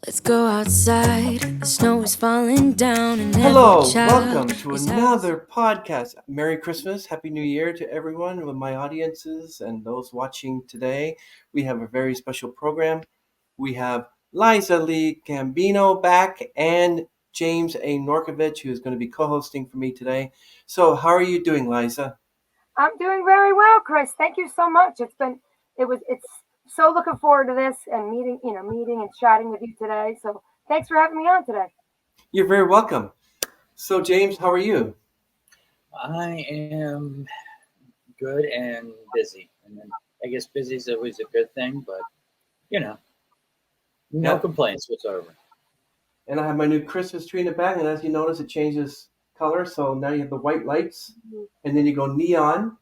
Let's go outside. The snow is falling down and Hello, every child welcome to is another podcast. Merry Christmas, Happy New Year to everyone with my audiences and those watching today. We have a very special program. We have Liza Lee Gambino back and James A. Norkawich, who is going to be co-hosting for me today. So, how are you doing, Liza? I'm doing very well, Chris. Thank you so much. It's so looking forward to this and meeting and chatting with you today. So thanks for having me on today. You're very welcome. So, James, how are you? I am good and busy. And then I guess busy is always a good thing, but you know, no Yeah. complaints whatsoever. And I have my new Christmas tree in the back, and as you notice, it changes color. So now you have the white lights, and then you go neon,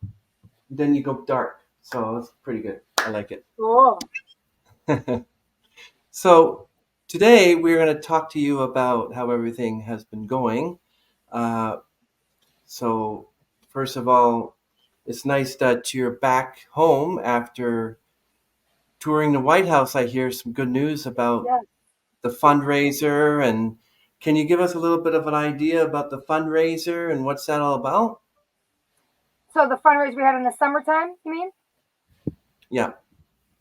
then you go dark. So it's pretty good. I like it. Cool. So today we're going to talk to you about how everything has been going. Uh, so first of all, it's nice that you're back home after touring the White House. I hear some good news about Yes. the fundraiser, and can you give us a little bit of an idea about the fundraiser and what's that all about? So the fundraiser we had in the summertime, you mean? Yeah.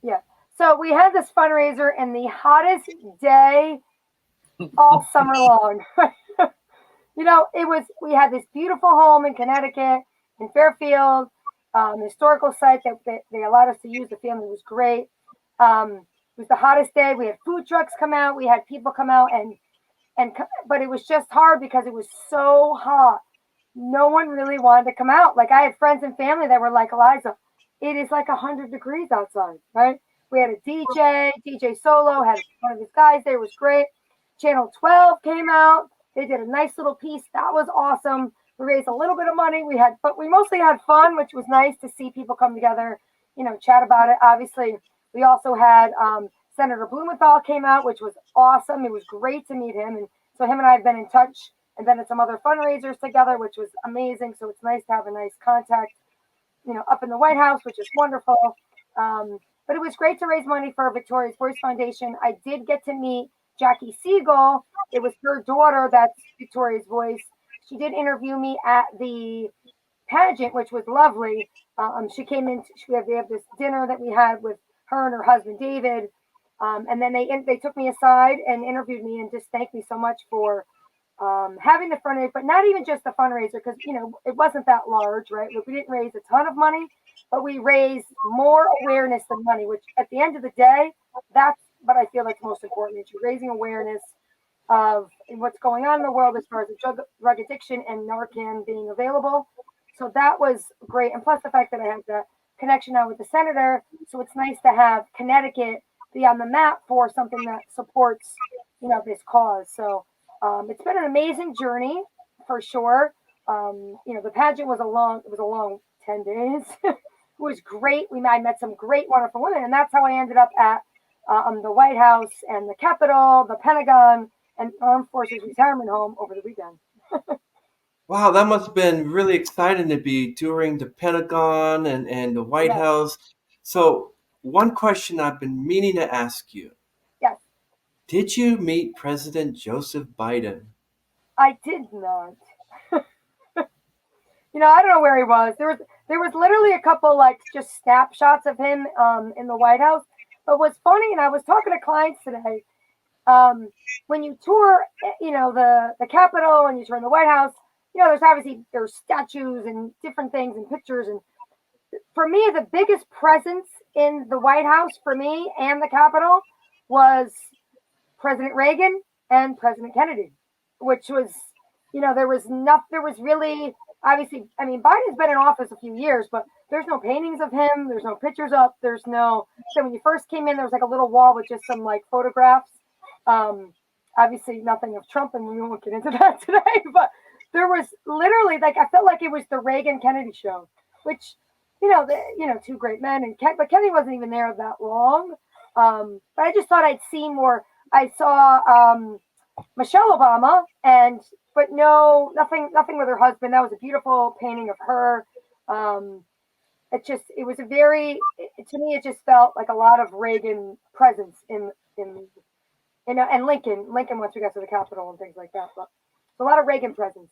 Yeah. So we had this fundraiser in the hottest day all summer long. We had this beautiful home in Connecticut, in Fairfield, historical site that they allowed us to use. The family was great. It was the hottest day. We had food trucks come out. We had people come out but it was just hard because it was so hot. No one really wanted to come out. Like I had friends and family that were like, Eliza, it is like 100 degrees outside, right? We had a DJ Solo, had one of his guys there, was great. Channel 12 came out. They did a nice little piece. That was awesome. We raised a little bit of money. But we mostly had fun, which was nice to see people come together, chat about it. Obviously, we also had Senator Blumenthal came out, which was awesome. It was great to meet him. And so him and I have been in touch and been at some other fundraisers together, which was amazing. So it's nice to have a nice contact, up in the White House, which is wonderful. But it was great to raise money for Victoria's Voice Foundation. I did get to meet Jackie Siegel. It was her daughter that's Victoria's Voice. She did interview me at the pageant, which was lovely. She came in. We have this dinner that we had with her and her husband David, and then they took me aside and interviewed me and just thanked me so much for having the fundraiser, but not even just the fundraiser because it wasn't that large, right? We didn't raise a ton of money, but we raised more awareness than money. Which at the end of the day, that's what I feel like is most important. Is you're raising awareness of what's going on in the world as far as the drug addiction and Narcan being available. So that was great. And plus the fact that I have the connection now with the senator. So it's nice to have Connecticut be on the map for something that supports, this cause. So it's been an amazing journey for sure. The pageant was a long 10 days. It was great. I met some great, wonderful women. And that's how I ended up at the White House and the Capitol, the Pentagon, and Armed Forces Retirement Home over the weekend. Wow, that must have been really exciting to be touring the Pentagon and the White Yes. House. So, one question I've been meaning to ask you. Yes, Did you meet President Joseph Biden? I did not. I don't know where he was. There was literally a couple like just snapshots of him in the White House. But what's funny, and I was talking to clients today, when you tour, the Capitol and you tour in the White House, there's statues and different things and pictures. And for me, the biggest presence in the White House for me and the Capitol was President Reagan and President Kennedy, which was, there was really, obviously, I mean, Biden's been in office a few years, but there's no paintings of him. There's no pictures up. So when you first came in, there was like a little wall with just some like photographs. Obviously nothing of Trump, and we won't get into that today, but there was literally like, I felt like it was the Reagan Kennedy show, which, two great men, but Kennedy wasn't even there that long. But I just thought I'd see more. I saw Michelle Obama, but no, nothing with her husband. That was a beautiful painting of her. It was to me, it just felt like a lot of Reagan presence in and Lincoln once we got to the Capitol and things like that. But a lot of Reagan presence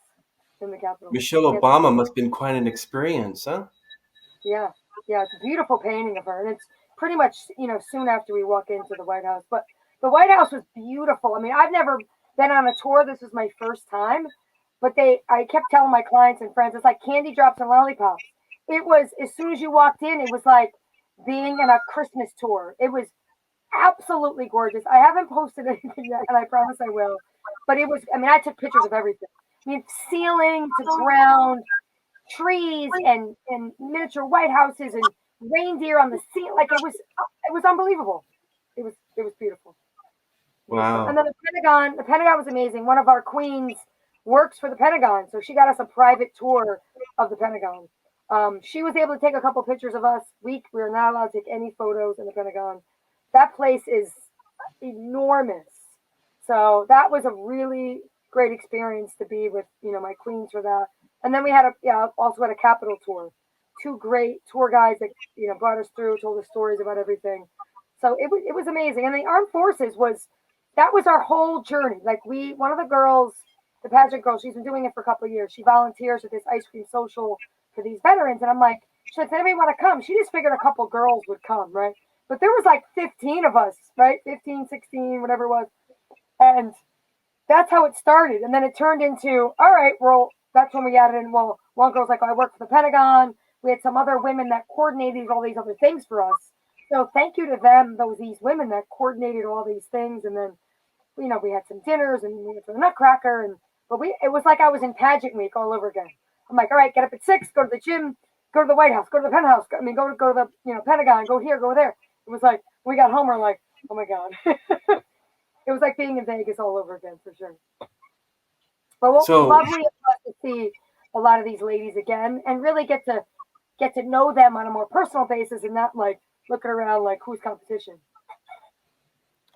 in the Capitol. Michelle Obama must have been quite an experience, huh? Yeah, it's a beautiful painting of her, and it's pretty much soon after we walk into the White House. But the White House was beautiful. I mean, I've never been on a tour. This was my first time, but I kept telling my clients and friends, it's like candy drops and lollipops. It was, as soon as you walked in, it was like being on a Christmas tour. It was absolutely gorgeous. I haven't posted anything yet, and I promise I will. But it was, I mean, I took pictures of everything. I mean, ceiling to ground, trees and miniature White Houses and reindeer on the sea. Like it was unbelievable. It was beautiful. Wow. And then the Pentagon was amazing. One of our queens works for the Pentagon, so she got us a private tour of the Pentagon. She was able to take a couple pictures of us. We were not allowed to take any photos in the Pentagon. That place is enormous. So that was a really great experience to be with, my queens for that. And then we had also had a Capitol tour. 2 great tour guides that, brought us through, told us stories about everything. So it was amazing. And the Armed Forces was our whole journey. Like one of the girls, the pageant girl, she's been doing it for a couple of years. She volunteers at this ice cream social for these veterans. And I'm like, she said, does anybody want to come? She just figured a couple girls would come, right? But there was like 15 of us, right? 15, 16, whatever it was. And that's how it started. And then it turned into, all right, well, that's when we added in, well, one girl's like, I work for the Pentagon. We had some other women that coordinated all these other things for us. So thank you to them, these women that coordinated all these things. And then, we had some dinners and we went to the Nutcracker. It was like I was in pageant week all over again. I'm like, all right, get up at 6, go to the gym, go to the White House, go to the penthouse. Go to the, Pentagon, go here, go there. It was like, when we got home, we're like, oh my God. It was like being in Vegas all over again, for sure. But lovely to see a lot of these ladies again and really get to know them on a more personal basis and not like looking around like who's competition.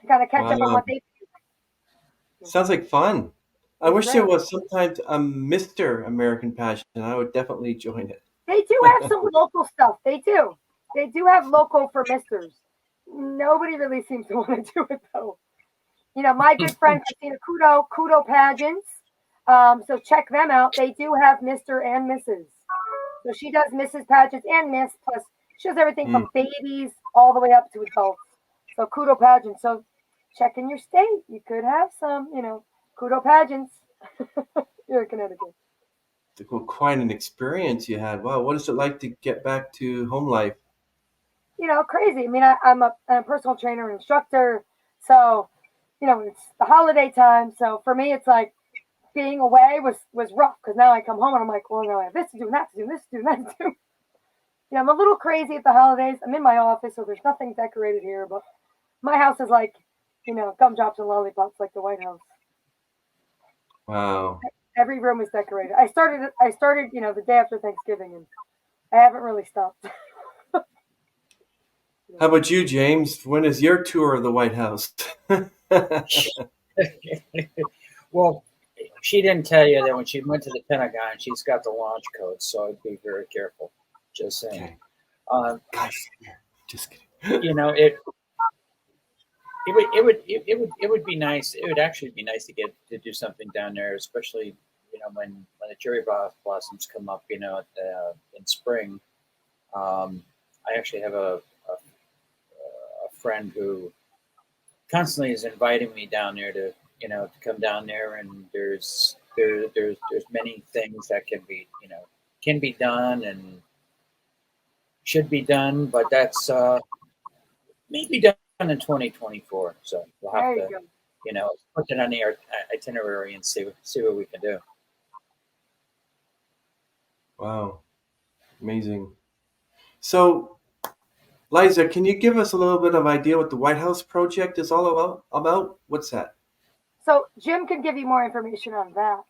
I gotta catch up on what they do. Sounds like fun. I wish there was sometimes a Mr. American Pageant. I would definitely join it. They do have some local stuff. They do. They do have local for misters. Nobody really seems to want to do it though. My good friend Christina Kudo Pageants. So check them out. They do have Mr. and Mrs. So she does Mrs. Pageants and Miss, plus she does everything from babies all the way up to adults. So Kudo Pageants. So check in your state. You could have some, Kudo Pageants. You're in Connecticut. Well, quite an experience you had. Wow, what is it like to get back to home life? Crazy. I mean, I'm a personal trainer and instructor. So, it's the holiday time. So for me, it's like being away was rough because now I come home and I'm like, well, no, I have this to do, and that to do, this to do, and that to do. I'm a little crazy at the holidays. I'm in my office, so there's nothing decorated here, but my house is like, gumdrops and lollipops like the White House. Wow. Every room is decorated. I started, the day after Thanksgiving, and I haven't really stopped. How about you, James? When is your tour of the White House? Well, she didn't tell you that when she went to the Pentagon, she's got the launch code, so I'd be very careful. Just saying. Okay. Guys, just kidding. It would be nice. It would actually be nice to get to do something down there, especially when the cherry blossoms come up. In spring. I actually have a friend who constantly is inviting me down there to come down there, and there's many things that can be done and should be done, but that's maybe done in 2024. So we'll have to put it on the itinerary and see what we can do. Wow, amazing. So, Liza, can you give us a little bit of idea what the White House Project is all about? What's that? So Jim could give you more information on that.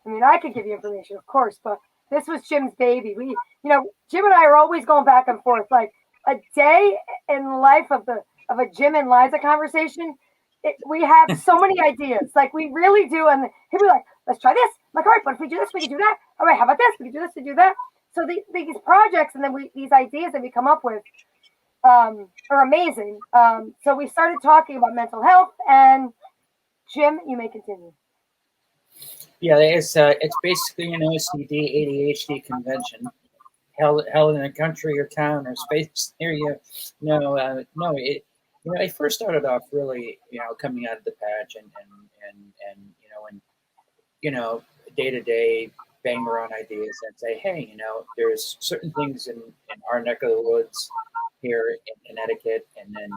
I mean, I could give you information, of course, but this was Jim's baby. Jim and I are always going back and forth. Like a day in the life of a Jim and Liza conversation, we have so many ideas. Like we really do. And he'll be like, let's try this. I'm like, all right, but if we do this, we can do that. All right, how about this? We can do this, we can do that. So these projects and then these ideas that we come up with are amazing. So we started talking about mental health, and Jim, you may continue. Yeah, it's basically an OCD ADHD convention held in a country or town or space near you. No, it first started off really, coming out of the pageant and day to day bang around ideas and say, hey, there's certain things in our neck of the woods here in Connecticut, and then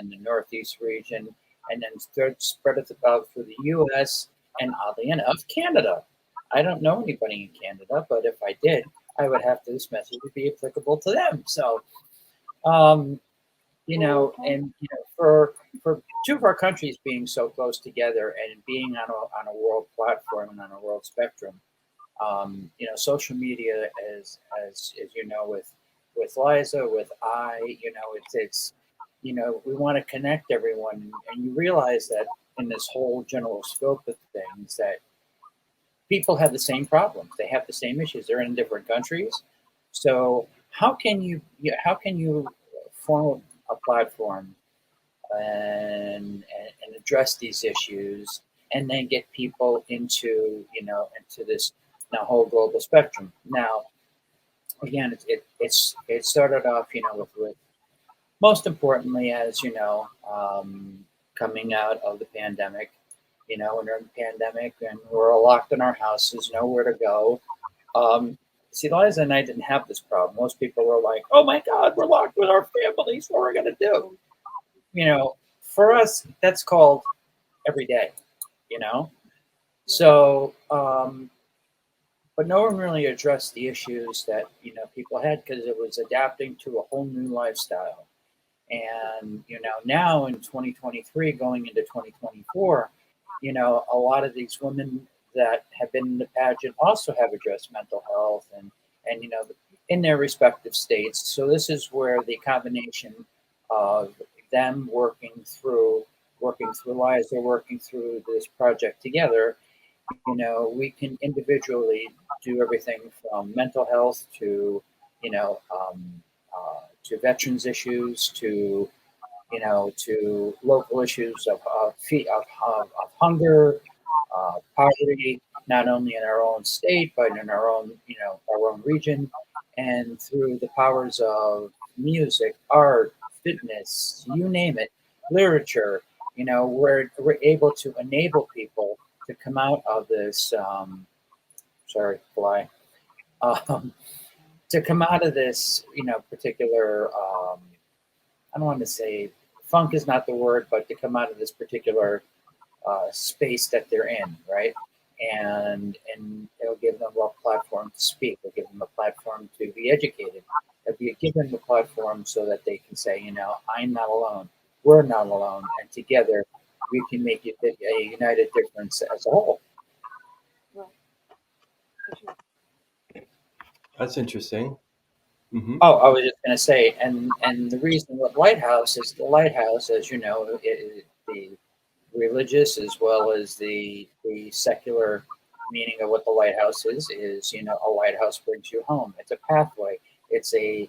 the Northeast region, and then spread it about through the U.S. and oddly enough, Canada. I don't know anybody in Canada, but if I did, I would have this message would be applicable to them. So, um, for two of our countries being so close together and being on a world platform and on a world spectrum, social media, as you know, with Liza, it's we want to connect everyone, and you realize that in this whole general scope of things that people have the same problems, they have the same issues, they're in different countries. So how can you form a platform and address these issues, and then get people into this now whole global spectrum? Now, again, it started off with most importantly, as coming out of the pandemic. When we're in the pandemic and we're all locked in our houses, nowhere to go. See, Liza and I didn't have this problem. Most people were like, "Oh my God, we're locked with our families. What are we gonna do?" For us, that's called every day. You know, so but no one really addressed the issues that people had, because it was adapting to a whole new lifestyle. And now in 2023, going into 2024, a lot of these women that have been in the pageant also have addressed mental health and in their respective states. So this is where the combination of them working through Liza, working through this project together, we can individually do everything from mental health to to veterans issues, to local issues of hunger, poverty, not only in our own state but in our own region, and through the powers of music, art, fitness, you name it, literature. We're able to enable people to come out of this. Sorry, fly. Um, to come out of this, particular. I don't want to say funk is not the word, but to come out of this particular space that they're in, right? And it'll give them a platform to speak. It'll give them a platform to be educated. It'll give them a platform so that they can say, I'm not alone. We're not alone, and together we can make it a united difference as a whole. That's interesting. Mm-hmm. Oh, I was just going to say, and the reason with Lighthouse is the Lighthouse, as you know, the religious as well as the secular meaning of what the lighthouse is a lighthouse brings you home. It's a pathway. It's a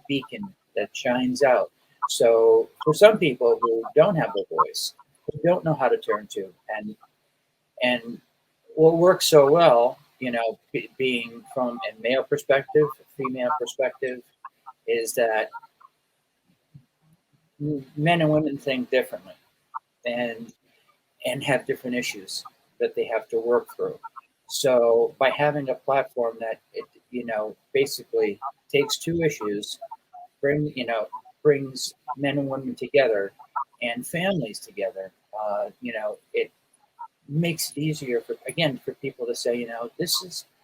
beacon that shines out. So for some people who don't have a voice, who don't know how to turn to, and what works so well, being from a male perspective, female perspective, is that men and women think differently and have different issues that they have to work through. So by having a platform that basically takes two issues, brings men and women together and families together, it makes it easier for people to say,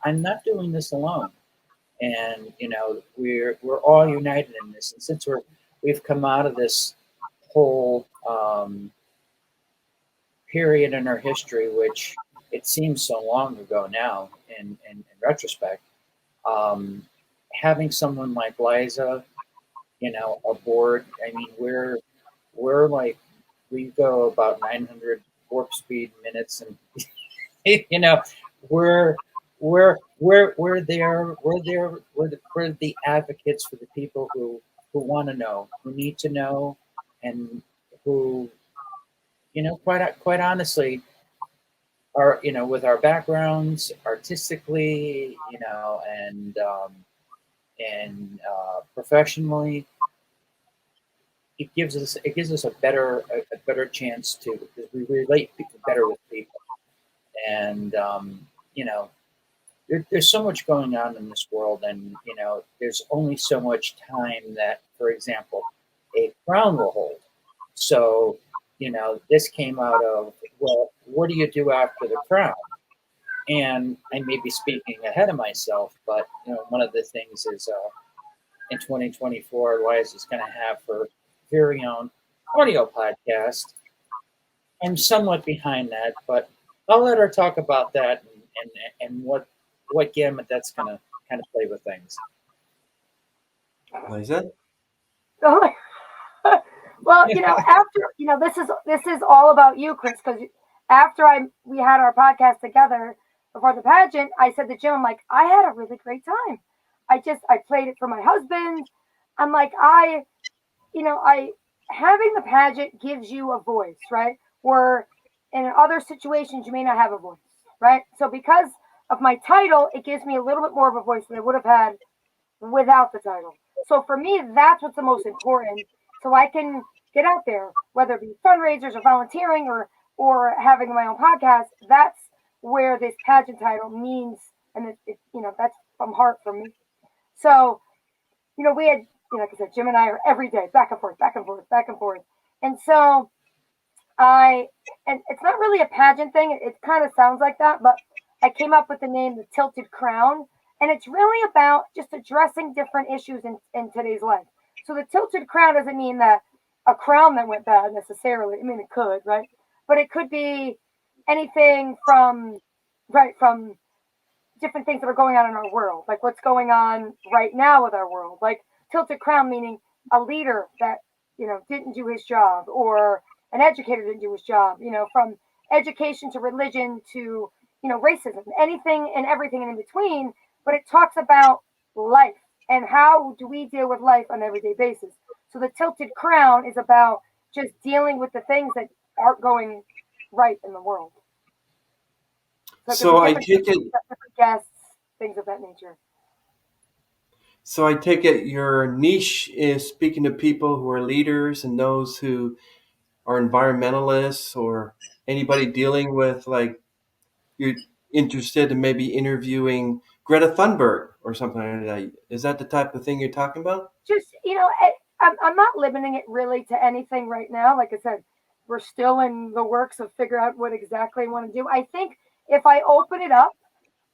I'm not doing this alone, and we're all united in this. And since we've come out of this whole period in our history, which it seems so long ago now in retrospect, having someone like Liza, aboard. I mean, we're like, we go about 900 warp speed minutes, and we're there. We're the advocates for the people who want to know, who need to know, and who quite honestly, with our backgrounds artistically, and professionally, it gives us a better chance to, because we relate better with people. And there's so much going on in this world, and there's only so much time that, for example, a crown will hold. So this came out of, well, what do you do after the crown? And I may be speaking ahead of myself, but one of the things is, in 2024, Liza's going to have her very own audio podcast. I'm somewhat behind that, but I'll let her talk about that, and what gamut that's going to kind of play with things. Liza? Well, after this is all about you, Chris, because after we had our podcast together before the pageant, I said to Jim, I'm like, I had a really great time. I played it for my husband. I'm like, having the pageant gives you a voice, right? Where in other situations you may not have a voice, right? So because of my title, it gives me a little bit more of a voice than I would have had without the title. So for me, that's what's the most important. So I can get out there, whether it be fundraisers or volunteering or having my own podcast. That's where this pageant title means, and that's from heart for me. So, we had, like I said, Jim and I are every day back and forth, back and forth, back and forth. And so and it's not really a pageant thing. It kind of sounds like that, but I came up with the name, the Tilted Crown. And it's really about just addressing different issues in today's life. So the tilted crown doesn't mean that a crown that went bad necessarily. I mean, it could, right? But it could be anything from different things that are going on in our world, like what's going on right now with our world. Like tilted crown meaning a leader that, didn't do his job, or an educator didn't do his job, from education to religion to, racism, anything and everything in between. But it talks about life and how do we deal with life on an everyday basis. So the tilted crown is about just dealing with the things that aren't going right in the world. So I take it, different guests, things of that nature. So I take it your niche is speaking to people who are leaders and those who are environmentalists, or anybody dealing with, like, you're interested in maybe interviewing Greta Thunberg or something like that. Is that the type of thing you're talking about? Just, I'm not limiting it really to anything right now. Like I said, we're still in the works of figure out what exactly I want to do. I think if I open it up,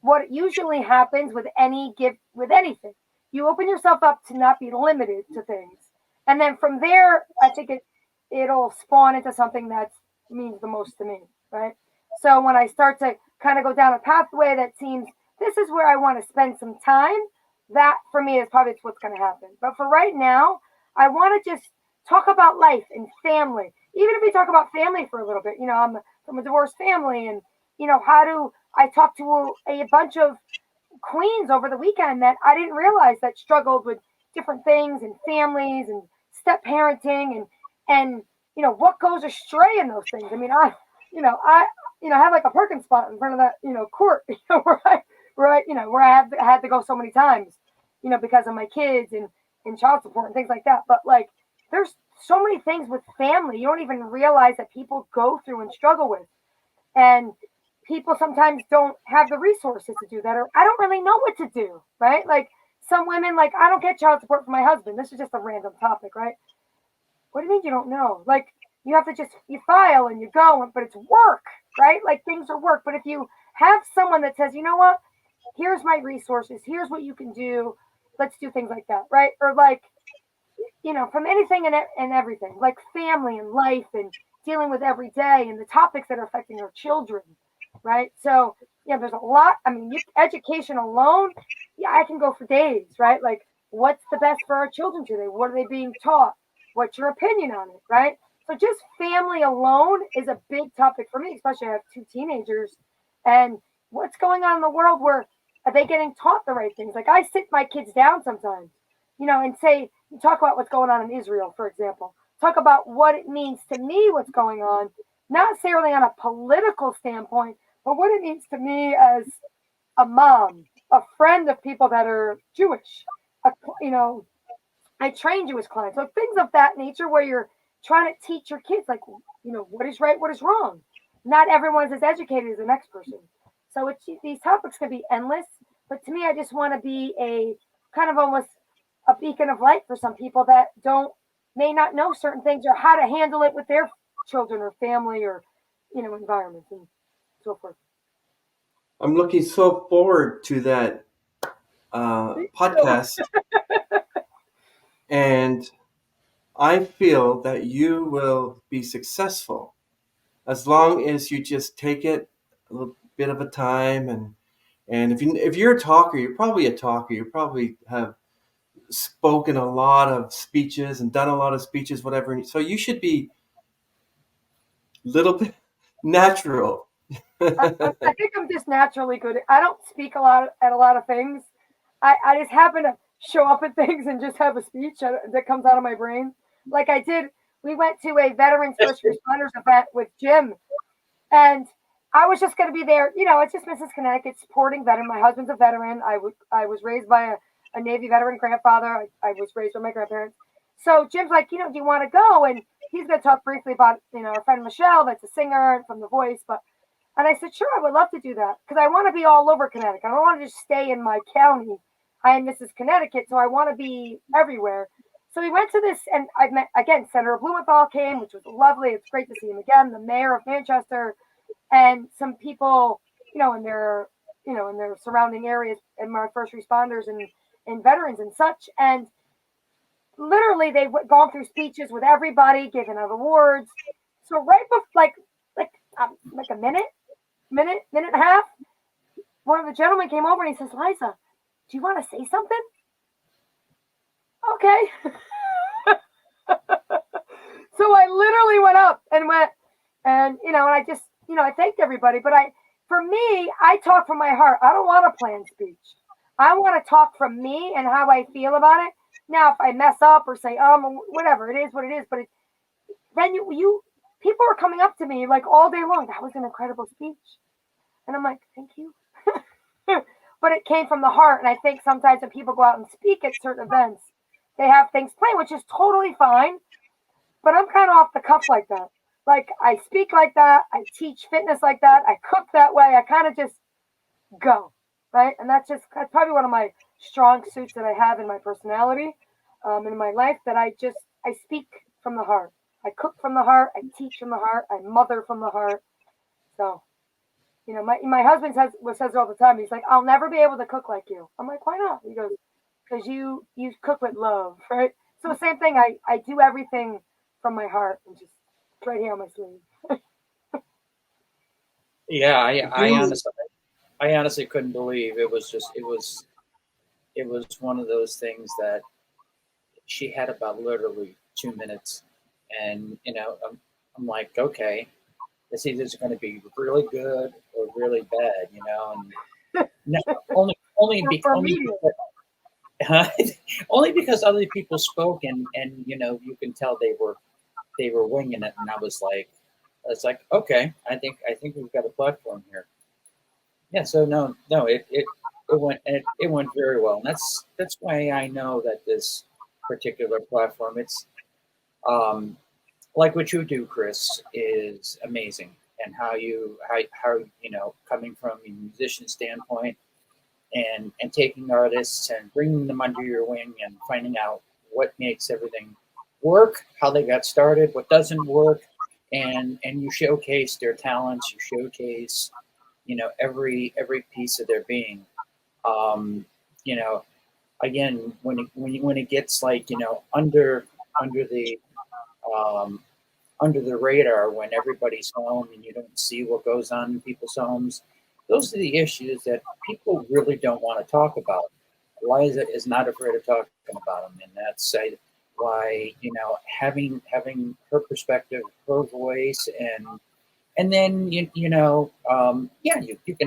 what usually happens with anything, you open yourself up to not be limited to things. And then from there, I think it'll spawn into something that means the most to me, right? So when I start to kind of go down a pathway that seems this is where I want to spend some time, that for me is probably what's going to happen. But for right now, I want to just talk about life and family. Even if we talk about family for a little bit, I'm from a divorced family, and how do I talk to a bunch of queens over the weekend that I didn't realize that struggled with different things and families and step parenting and what goes astray in those things. I mean, I have like a parking spot in front of that court where I had to go so many times because of my kids and child support and things like that. But like there's so many things with family you don't even realize that people go through and struggle with, and people sometimes don't have the resources to do that, or I don't really know what to do, right? Like some women, like I don't get child support from my husband. This is just a random topic, right? What do you mean you don't know? Like you have to you file and you go, but it's work, right? Like things are work. But if you have someone that says, you know what, here's my resources, here's what you can do, let's do things like that, right? Or like, from anything and everything, like family and life and dealing with every day and the topics that are affecting our children, right? So, there's a lot. I mean, education alone, I can go for days, right? Like, what's the best for our children today? What are they being taught? What's your opinion on it, right? So just family alone is a big topic for me, especially I have 2 teenagers. And what's going on in the world, where are they getting taught the right things? Like I sit my kids down sometimes, and say, talk about what's going on in Israel, for example. Talk about what it means to me, what's going on, not necessarily on a political standpoint, but what it means to me as a mom, a friend of people that are Jewish. A, you know, I train Jewish clients, so things of that nature where you're trying to teach your kids, like, what is right, what is wrong. Not everyone's as educated as the next person, so these topics can be endless. But to me, I just want to be a kind of almost a beacon of light for some people that may not know certain things or how to handle it with their children or family or environments and so forth. I'm looking so forward to that podcast, and I feel that you will be successful as long as you just take it a little bit of a time, and if you're a talker, you're probably a talker. You probably have spoken a lot of speeches and done a lot of speeches, whatever. So you should be a little bit natural. I think I'm just naturally good. I don't speak a lot at a lot of things. I just happen to show up at things and just have a speech that comes out of my brain. Like I did, we went to a veterans first responders event with Jim, and I was just going to be there. It's just Mrs. Connecticut supporting veteran. My husband's a veteran. I was raised by a Navy veteran grandfather. I was raised by my grandparents. So Jim's like, do you want to go? And he's going to talk briefly about, our friend Michelle, that's a singer from The Voice. And I said, sure, I would love to do that because I want to be all over Connecticut. I don't want to just stay in my county. I am Mrs. Connecticut, so I want to be everywhere. So we went to this, and I met, again, Senator Blumenthal came, which was lovely. It's great to see him again, the mayor of Manchester, and some people, in their surrounding areas, and my first responders and veterans and such. And literally, they've gone through speeches with everybody, giving out awards. So right before, like a minute and a half, one of the gentlemen came over and he says, Liza, do you want to say something? Okay. So I literally went up and and I just, I thanked everybody. But for me, I talk from my heart. I don't want a planned speech. I want to talk from me and how I feel about it. Now, if I mess up or say, whatever, it is what it is. But then people are coming up to me like all day long. That was an incredible speech. And I'm like, thank you. But it came from the heart. And I think sometimes when people go out and speak at certain events, they have things planned, which is totally fine. But I'm kind of off the cuff like that. Like I speak like that. I teach fitness like that. I cook that way. I kind of just go, right? And that's probably one of my strong suits that I have in my personality, in my life, that I speak from the heart. I cook from the heart. I teach from the heart. I mother from the heart. So, my husband says it all the time. He's like, I'll never be able to cook like you. I'm like, why not? He goes, because you cook with love, right? So same thing. I do everything from my heart and just right here on my sleeve. Yeah, I honestly couldn't believe it was one of those things that she had about literally 2 minutes, and I'm like, okay, this either is going to be really good or really bad, and no, only because other people spoke, and you can tell they were winging it, and I was like, okay, I think we've got a platform here. Yeah, so no, it went very well, and that's why I know that this particular platform, it's like what you do, Chris, is amazing, and how coming from a musician standpoint and taking artists and bringing them under your wing and finding out what makes everything work, how they got started, what doesn't work, and you showcase their talents, you showcase every piece of their being. Again, when it gets like um, under the radar, when everybody's home and you don't see what goes on in people's homes, those are the issues that people really don't want to talk about. Liza is not afraid of talking about them, and that's why having her perspective, her voice, and then you can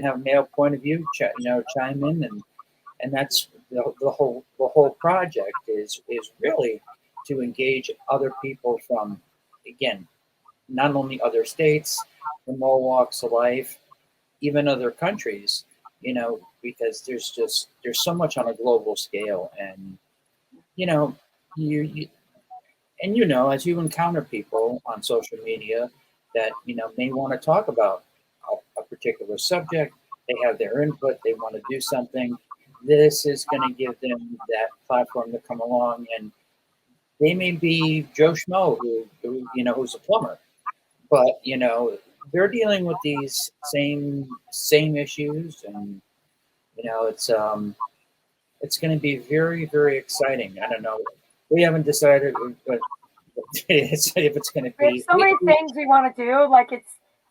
have a male point of view, chime in, and that's the whole project is really to engage other people from, again, not only other states, from all walks of life, even other countries, because there's so much on a global scale. And, you and as you encounter people on social media that may want to talk about a particular subject, they have their input, they want to do something. This is going to give them that platform to come along, and they may be Joe Schmo who's a plumber, but they're dealing with these same issues, and it's going to be very, very exciting. I don't know. We haven't decided what if it's going to There's be. so many things we want to do. Like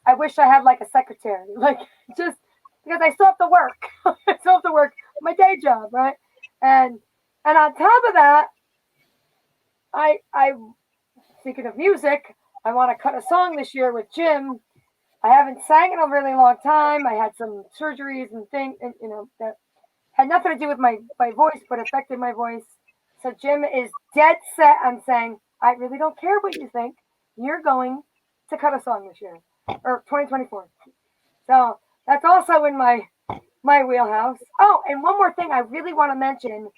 I wish I had like a secretary, like just because I still have to work. I still have to work my day job, right? And on top of that, I thinking of music. I want to cut a song this year with Jim. I haven't sang in a really long time. I had some surgeries and things, and that had nothing to do with my voice, but affected my voice. So Jim is dead set on saying, I really don't care what you think. You're going to cut a song this year, or 2024. So that's also in my wheelhouse. Oh, and one more thing I really want to mention,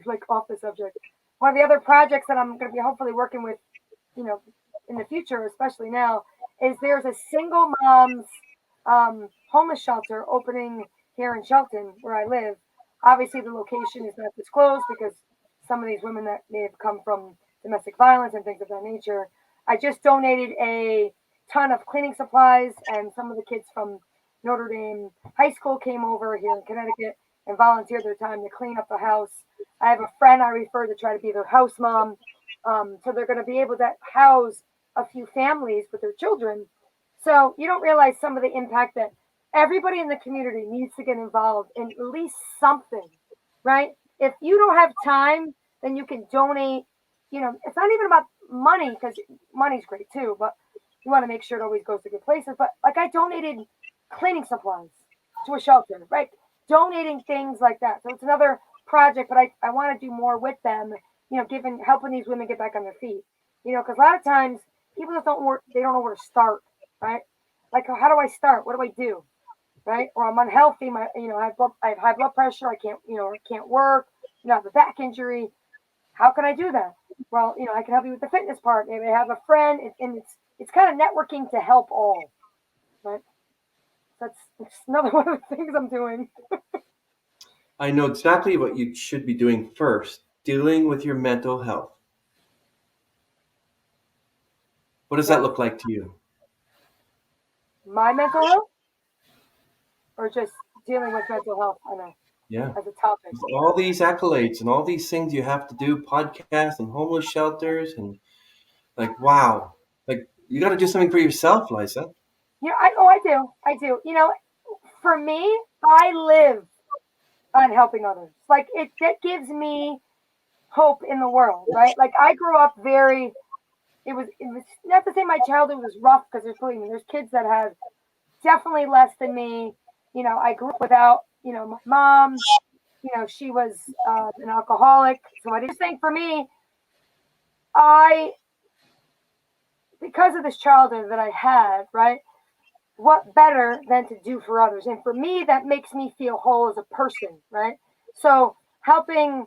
like off the subject. One of the other projects that I'm going to be hopefully working with, in the future, especially now, is there's a single mom's homeless shelter opening here in Shelton, where I live. Obviously, the location is not disclosed because some of these women that may have come from domestic violence and things of that nature. I just donated a ton of cleaning supplies, and some of the kids from Notre Dame High School came over here in Connecticut and volunteered their time to clean up the house. I have a friend I refer to try to be their house mom. So they're going to be able to house a few families with their children. So you don't realize some of the impact that everybody in the community needs to get involved in at least something, right? If you don't have time, then you can donate. It's not even about money, because money's great too, but you want to make sure it always goes to good places. But like I donated cleaning supplies to a shelter, right? Donating things like that. So it's another project, but I want to do more with them, helping these women get back on their feet. Because a lot of times people just they don't know where to start, right? Like, how do I start? What do I do? Right? Or I'm unhealthy. I have high blood pressure. I can't work. I have a back injury. How can I do that? Well, I can help you with the fitness part. Maybe I have a friend, and it's kind of networking to help all, right? That's another one of the things I'm doing. I know exactly what you should be doing first, dealing with your mental health. What does that look like to you? My mental health, or just dealing with mental health? I know. Yeah. As a topic. All these accolades and all these things you have to do, podcasts and homeless shelters, and like, wow. Like, you got to do something for yourself, Liza. I do. For me, I live on helping others. Like that gives me hope in the world, right? Like I grew up it was not to say my childhood was rough, because there's kids that had definitely less than me. I grew up without, my mom, she was an alcoholic. So I just think for me, because of this childhood that I had, right? What better than to do for others? And for me, that makes me feel whole as a person, right? So helping,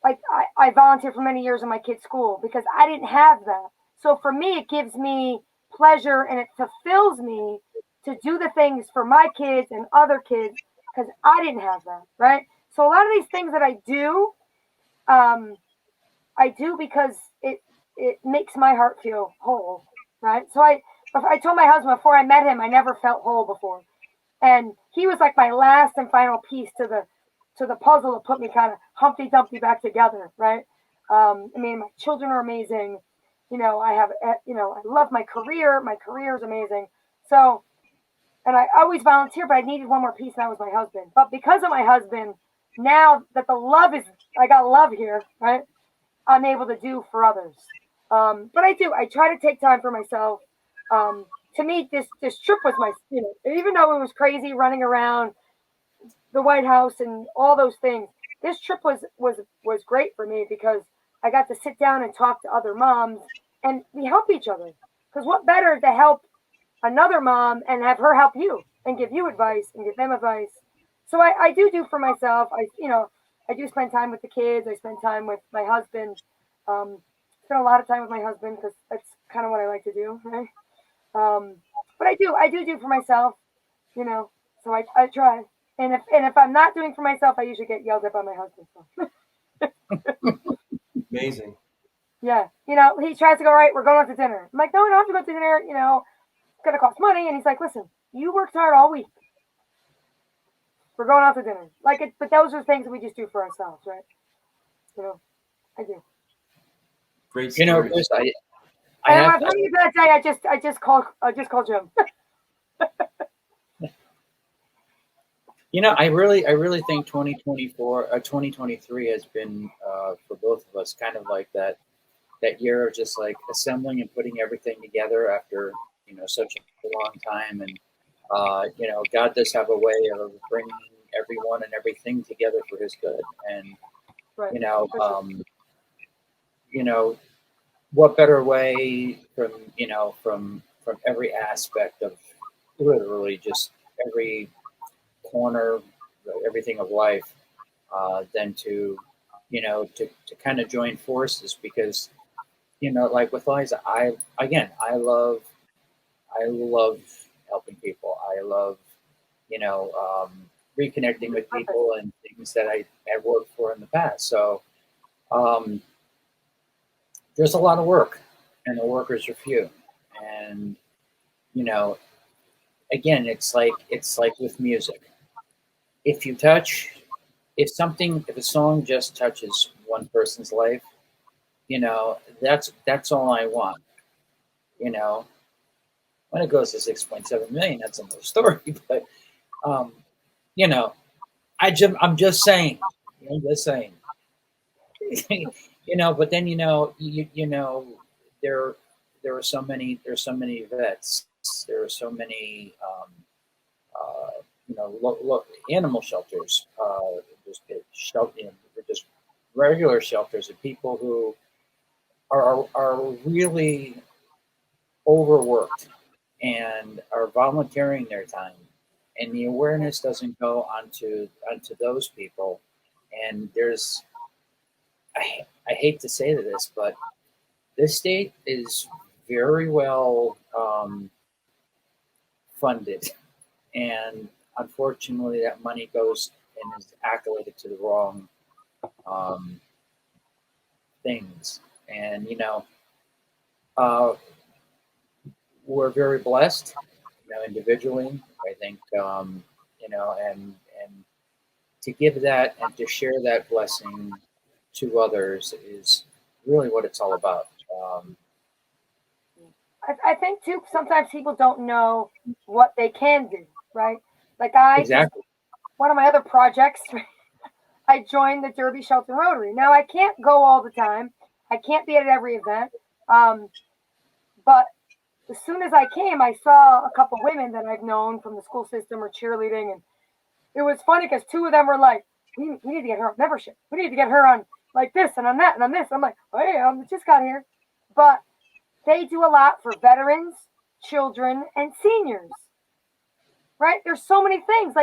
like I volunteered for many years in my kids' school because I didn't have that. So for me, it gives me pleasure, and it fulfills me to do the things for my kids and other kids, because I didn't have that, right? So a lot of these things that I do because it makes my heart feel whole, right? So I told my husband before I met him, I never felt whole before, and he was like my last and final piece to the puzzle to put me kind of Humpty Dumpty back together, right? My children are amazing. I love my career. My career is amazing. So, and I always volunteer, but I needed one more piece, and that was my husband. But because of my husband, now that I got love here, right? I'm able to do for others. But I try to take time for myself. To me, this trip was even though it was crazy running around the White House and all those things, this trip was great for me, because I got to sit down and talk to other moms, and we help each other. Because what better to help another mom and have her help you and give you advice and give them advice. So I do for myself. I do spend time with the kids. I spend time with my husband. Spend a lot of time with my husband because that's kind of what I like to do, right? But I do for myself, you know. So I try. And if I'm not doing for myself, I usually get yelled at by my husband. So. Amazing. Yeah, he tries to go, right, we're going out to dinner. I'm like, no, we don't have to go to dinner. It's gonna cost money. And he's like, listen, you worked hard all week. We're going out to dinner. But those are things that we just do for ourselves, right? I do. Great You know, stories. Chris, I And have. when I'm having a bad day, I just call Jim. You know, I really think 2023 has been for both of us kind of like that year of just like assembling and putting everything together after such a long time, and God does have a way of bringing everyone and everything together for His good, and Right. you know what better way from every aspect of literally just every corner, everything of life, than to kind of join forces, because like with Liza, I love helping people. I love reconnecting with people and things that I have worked for in the past. So um, there's a lot of work, and the workers are few, and again, it's like with music. If you touch, if a song just touches one person's life, that's all I want. When it goes to 6.7 million, that's another story. But um, you know, I'm just saying. I'm just saying. But then there there are so many vets. There are so many animal shelters, just just regular shelters of people who are really overworked and are volunteering their time, and the awareness doesn't go onto those people. And I hate to say this, but this state is very well funded, and unfortunately, that money goes and is accoladed to the wrong um, things. And uh, we're very blessed, individually. I think and to give that and to share that blessing to others is really what it's all about. I think too. Sometimes people don't know what they can do, right? Like Exactly. one of my other projects, I joined the Derby Shelton Rotary. Now I can't go all the time. I can't be at every event. But as soon as I came, I saw a couple women that I've known from the school system or cheerleading, and it was funny because two of them were like, "We need to get her on membership. We need to get her on like this and on that and on this." I'm like, "Oh, hey, I just got here," but they do a lot for veterans, children, and seniors. Right? There's so many things.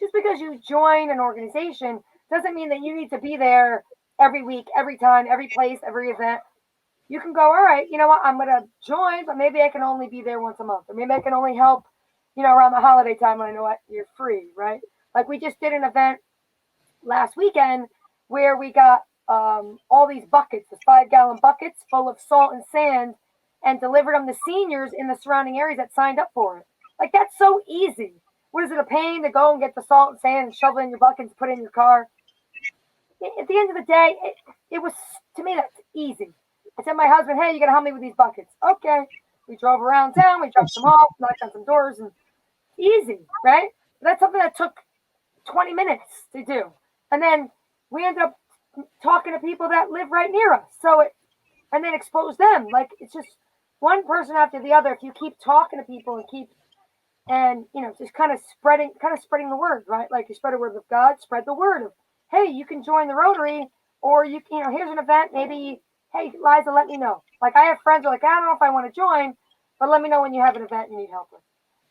Just because you join an organization doesn't mean that you need to be there every week, every time, every place, every event. You can go, all right, you know what, I'm going to join, but maybe I can only be there once a month. Or maybe I can only help, around the holiday time when I know what you're free, right? Like we just did an event last weekend where we got all these buckets, the 5-gallon buckets full of salt and sand, and delivered them to seniors in the surrounding areas that signed up for it. Like, that's so easy. What is it, a pain to go and get the salt and sand and shovel it in your bucket and put it in your car? At the end of the day, it was, to me, that's easy. I said to my husband, hey, you got to help me with these buckets. Okay. We drove around town. We dropped some off, knocked on some doors, and easy, right? That's something that took 20 minutes to do. And then we ended up talking to people that live right near us. And then expose them. Like, it's just one person after the other. If you keep talking to people and just kind of spreading the word, right? Like, you spread the word of God, spread the word of, hey, you can join the Rotary, or here's an event, maybe, hey, Liza, let me know. Like, I have friends who are like, I don't know if I want to join, but let me know when you have an event you need help with.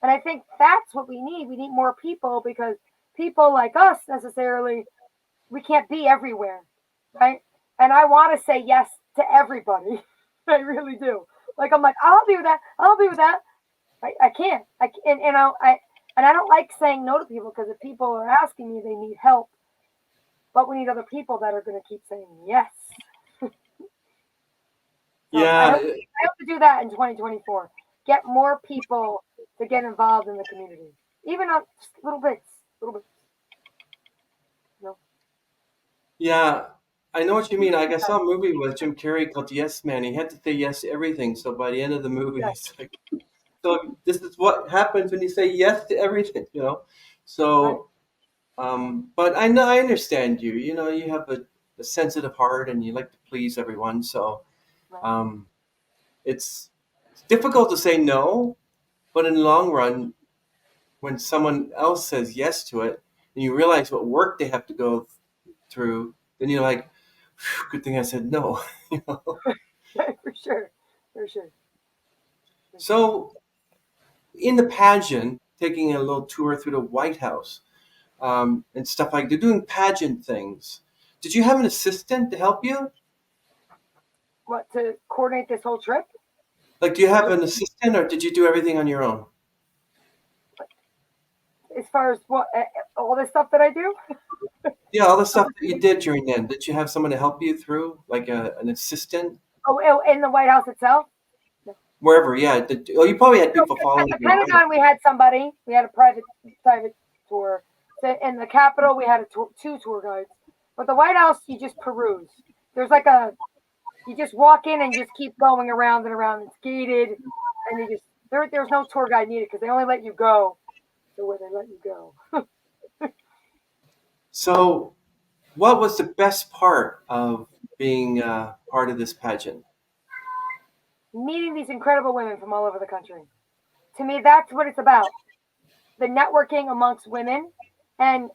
And I think that's what we need. We need more people, because people like us necessarily, we can't be everywhere, right? And I want to say yes to everybody. I really do. Like, I'm like, I'll be with that. I'll be with that. I can't. And I don't like saying no to people, because if people are asking me, they need help. But we need other people that are going to keep saying yes. So I Yeah, hope to do that in 2024. Get more people to get involved in the community, even on just little bits, little bits. No, yeah. I know what you mean. Like I saw a movie with Jim Carrey called Yes Man. He had to say yes to everything. So by the end of the movie, yes, it's like, so this is what happens when you say yes to everything, you know? right, So, but I know, I understand you. You know, you have a sensitive heart and you like to please everyone. So, right. um, it's difficult to say no, but in the long run, when someone else says yes to it and you realize what work they have to go through, then you're like, "Phew, good thing I said no." You know? For sure, for sure, for sure. So, in the pageant, taking a little tour through the White House, and stuff like they're doing pageant things. Did you have an assistant to help you? What, to coordinate this whole trip? Like, do you have an assistant, or did you do everything on your own? As far as what, all this stuff that I do? Yeah, all the stuff that you did during then. Did you have someone to help you through, like an assistant, In the White House itself? No. wherever? Yeah. Oh, you probably had So people following at the you around. Pentagon, we had somebody. We had a private tour. So in the Capitol, we had two tour guides. But the White House, you just peruse. There's like you just walk in and just keep going around and around. It's gated, and there's no tour guide needed, because they only let you go the way they let you go. So, what was the best part of being part of this pageant? Meeting these incredible women from all over the country. To me, that's what it's about. The networking amongst women, and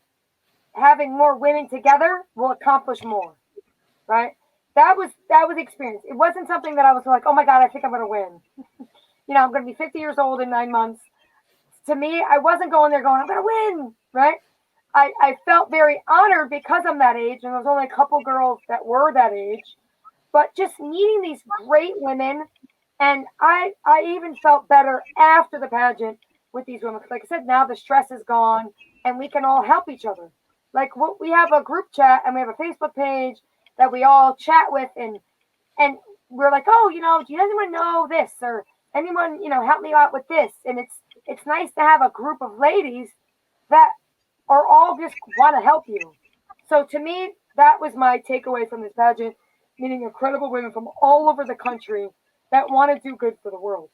having more women together will accomplish more, right? That was the experience. It wasn't something that I was like, oh my God, I think I'm going to win. I'm going to be 50 years old in 9 months. To me, I wasn't going there going, I'm going to win, right? I felt very honored because I'm that age, and there was only a couple girls that were that age. But just meeting these great women, and I even felt better after the pageant with these women. 'Cause like I said, now the stress is gone, and we can all help each other. Like, we have a group chat, and we have a Facebook page that we all chat with, and we're like, oh, do you anyone know this, or anyone, help me out with this? And it's nice to have a group of ladies that are all just want to help you. So to me, that was my takeaway from this pageant, meeting incredible women from all over the country that want to do good for the world.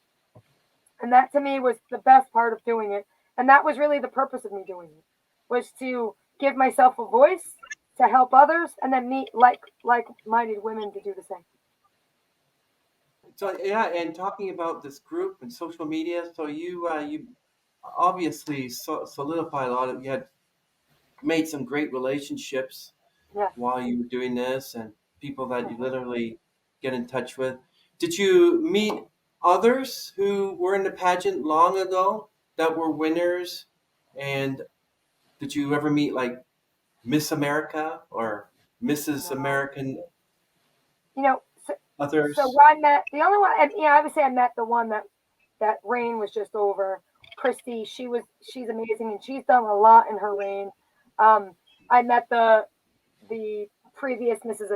And that to me was the best part of doing it. And that was really the purpose of me doing it, was to give myself a voice, to help others, and then meet like-minded women to do the same. So yeah, and talking about this group and social media, so you obviously solidified a lot of, you had made some great relationships Yes. while you were doing this, and people that you literally get in touch with. Did you meet others who were in the pageant long ago that were winners? And did you ever meet like Miss America or Mrs. No. American You know, so, others? I met the only one, and obviously I met the one that reign was just over. Christy, she's amazing, and she's done a lot in her reign. I met the previous Mrs.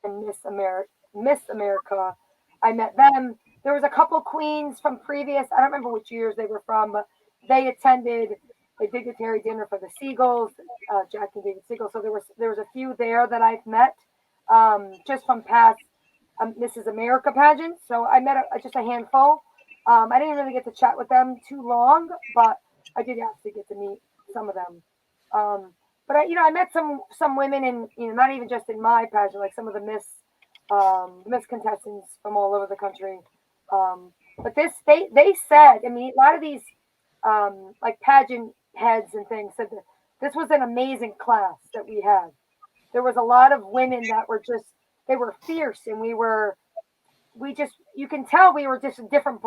and Miss America. I met them. There was a couple queens from previous. I don't remember which years they were from, but they attended a dignitary dinner for the Seagulls, Jack and David Seagull. So there was a few there that I've met, just from past Mrs. America pageants. So I met just a handful. I didn't really get to chat with them too long, but I did actually get to meet some of them. But I met some women in, not even just in my pageant, like some of the Miss contestants from all over the country. But they said, I mean, a lot of these like pageant heads and things said that this was an amazing class that we had. There was a lot of women that were they were fierce, and we were you can tell we were just a different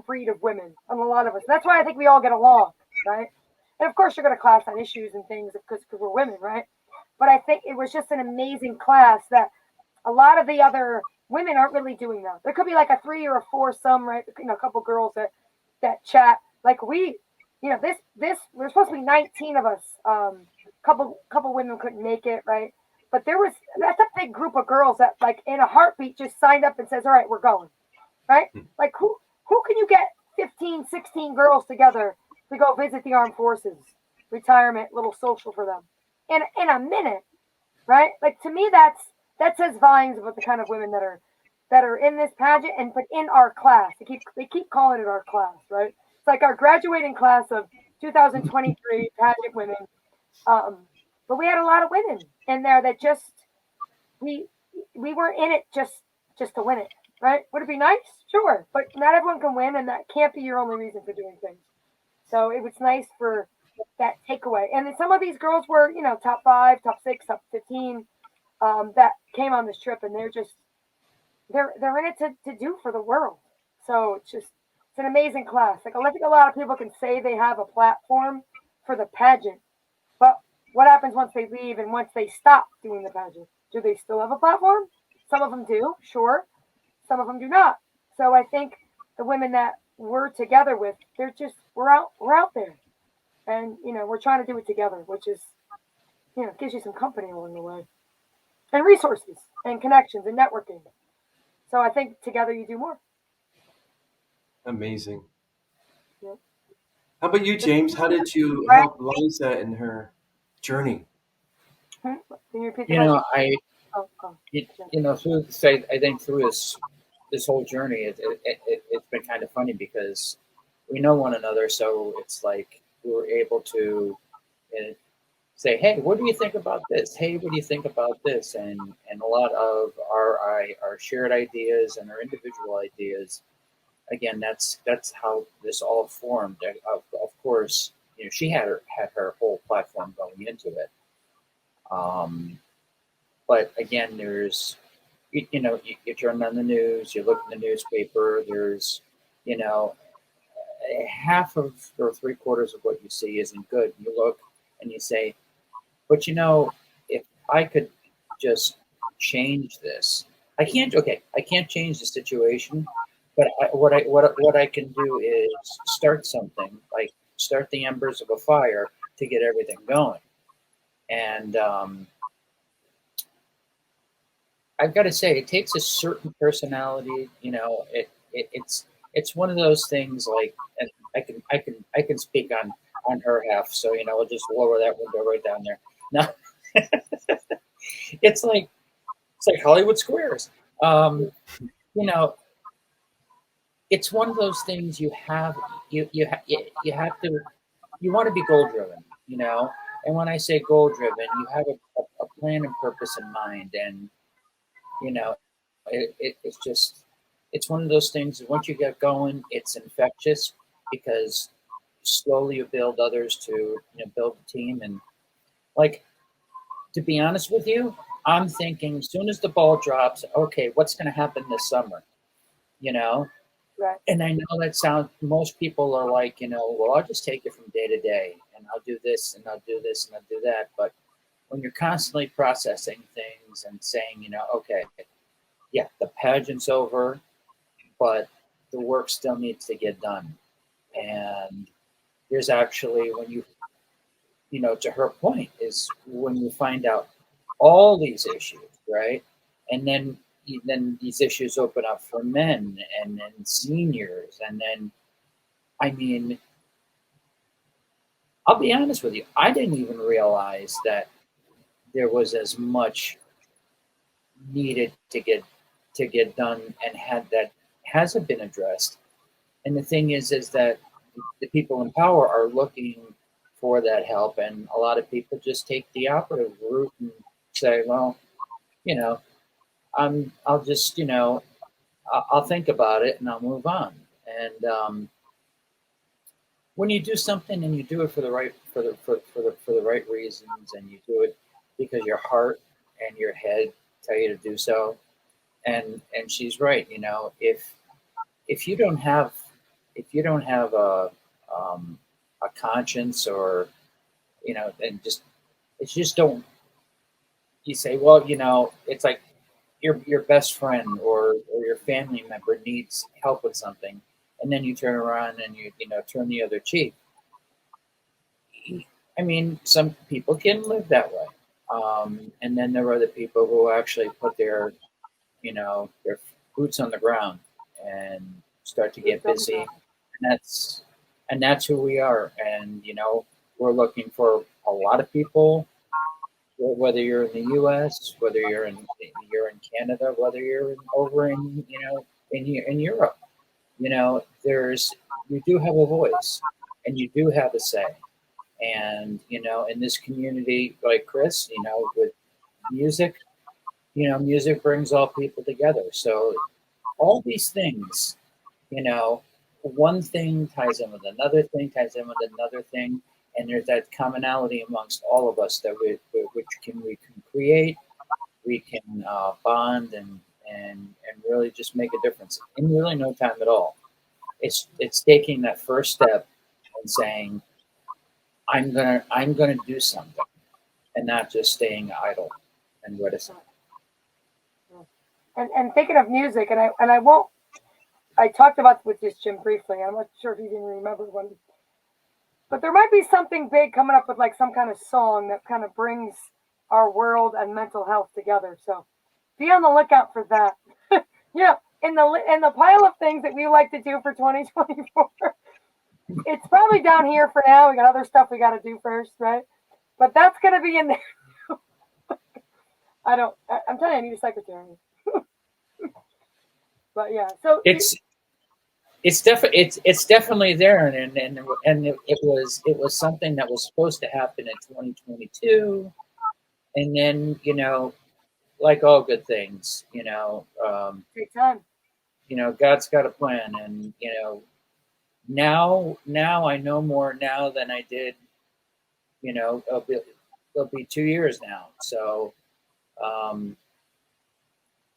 breed of women, and a lot of us. That's why I think we all get along, right? And of course, you're going to clash on issues and things because we're women, right? But I think it was just an amazing class that a lot of the other women aren't really doing that. There could be like a 3 or a 4 some, right? A couple girls that chat like we, this we're supposed to be 19 of us. Couple women couldn't make it, right? But that's a big group of girls that like in a heartbeat just signed up and says, all right, we're going, right? Like who can you get 15, 16 girls together to go visit the armed forces, retirement, little social for them in a minute, right? Like to me, that says volumes about the kind of women that are in this pageant and but in our class. They keep calling it our class, right? It's like our graduating class of 2023 pageant women. But we had a lot of women in there that just we weren't in it just to win it, right? Would it be nice? Sure, but not everyone can win, and that can't be your only reason for doing things. So it was nice for that takeaway. And then some of these girls were, top 5, top 6, top 15 that came on this trip, and they're in it to do for the world. So it's an amazing class. Like I think a lot of people can say they have a platform for the pageant, but what happens once they leave and once they stop doing the pageant? Do they still have a platform? Some of them do, sure. Some of them do not. So I think the women that we're together with, we're out there, and we're trying to do it together, which is gives you some company along the way, and resources and connections and networking. So I think together you do more. Amazing. Yep. How about you, James? How did you help Liza in her journey? Can you repeat the question? I think through this whole journey, it's been kind of funny because we know one another, so it's like we were able to say, hey, what do you think about this? Hey, what do you think about this? And a lot of our shared ideas and our individual ideas. Again, that's how this all formed. Of course, she had her whole platform going into it. But again, there's, you turn on the news, you look in the newspaper, there's, half of or 3/4 of what you see isn't good. You look and you say, but if I could just change this, I can't change the situation, but what I can do is start something, like start the embers of a fire to get everything going. And I've got to say, it takes a certain personality. It's one of those things. Like, and I can speak on her half. So we'll just lower that window right down there. No, it's like Hollywood Squares. It's one of those things you have to, you want to be goal driven, and when I say goal driven, you have a plan and purpose in mind, and it's one of those things that once you get going, it's infectious, because slowly you build others to build the team. And like, to be honest with you, I'm thinking as soon as the ball drops, okay, what's going to happen this summer? Right. And I know that sounds, most people are like, well, I'll just take it from day to day, and I'll do this and I'll do this and I'll do that. But when you're constantly processing things and saying, okay, yeah, the pageant's over, but the work still needs to get done. And there's actually, when you to her point, is when you find out all these issues, right? And then these issues open up for men and then seniors. And then, I mean, I'll be honest with you, I didn't even realize that there was as much needed to get done and hasn't been addressed. And the thing is that the people in power are looking for that help, and a lot of people just take the operative route and say, well, I'll just, I'll think about it and I'll move on. And when you do something and you do it for the right reasons, and you do it because your heart and your head tell you to do so, and she's right. You know, if you don't have a conscience, or you know, and just it's just don't. You say, well, you know, it's like your best friend or your family member needs help with something, and then you turn around and you know turn the other cheek. I mean, some people can live that way, and then there are other people who actually put their you know their boots on the ground and start to get busy, and that's who we are. And you know, we're looking for a lot of people, whether you're in the U.S., whether you're in Canada, whether you're over in you know in Europe. You know, you do have a voice, and you do have a say. And you know, in this community, like Chris, you know, with music, you know, music brings all people together. So all these things, you know, one thing ties in with another thing, ties in with another thing, and there's that commonality amongst all of us that we can create, we can bond and really just make a difference in really no time at all. It's taking that first step and saying, I'm gonna do something, and not just staying idle and reticent. And thinking of music, and I won't. I talked about with this Jim briefly. I'm not sure if you even remember when, but there might be something big coming up with like some kind of song that kind of brings our world and mental health together. So be on the lookout for that. Yeah, in the pile of things that we like to do for 2024, it's probably down here for now. We got other stuff we got to do first, right? But that's gonna be in there. I'm telling you, I need a secretary. But yeah, so it's definitely there, and it was something that was supposed to happen in 2022, and then you know, like all good things, take time. you know, God's got a plan, and you know, now I know more now than I did, you know, it'll be 2 years now, so.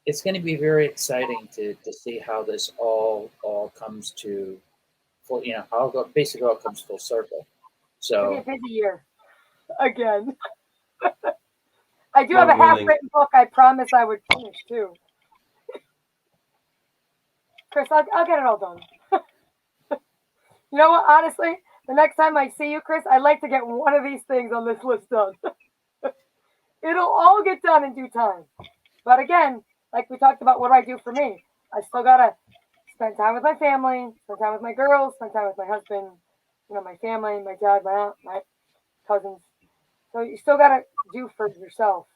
It's going to be very exciting to see how this all comes to full, you know, how it basically all comes full circle. It's gonna So be a busy year again. I do have God a willing. half-written book. I promise I would finish too. Chris, I'll get it all done. You know what? Honestly, the next time I see you, Chris, I'd like to get one of these things on this list done. It'll all get done in due time. But again, like we talked about, what do I do for me? I still gotta spend time with my family, spend time with my girls, spend time with my husband, you know, my family, my dad, my aunt, my cousins. So you still gotta do for yourself,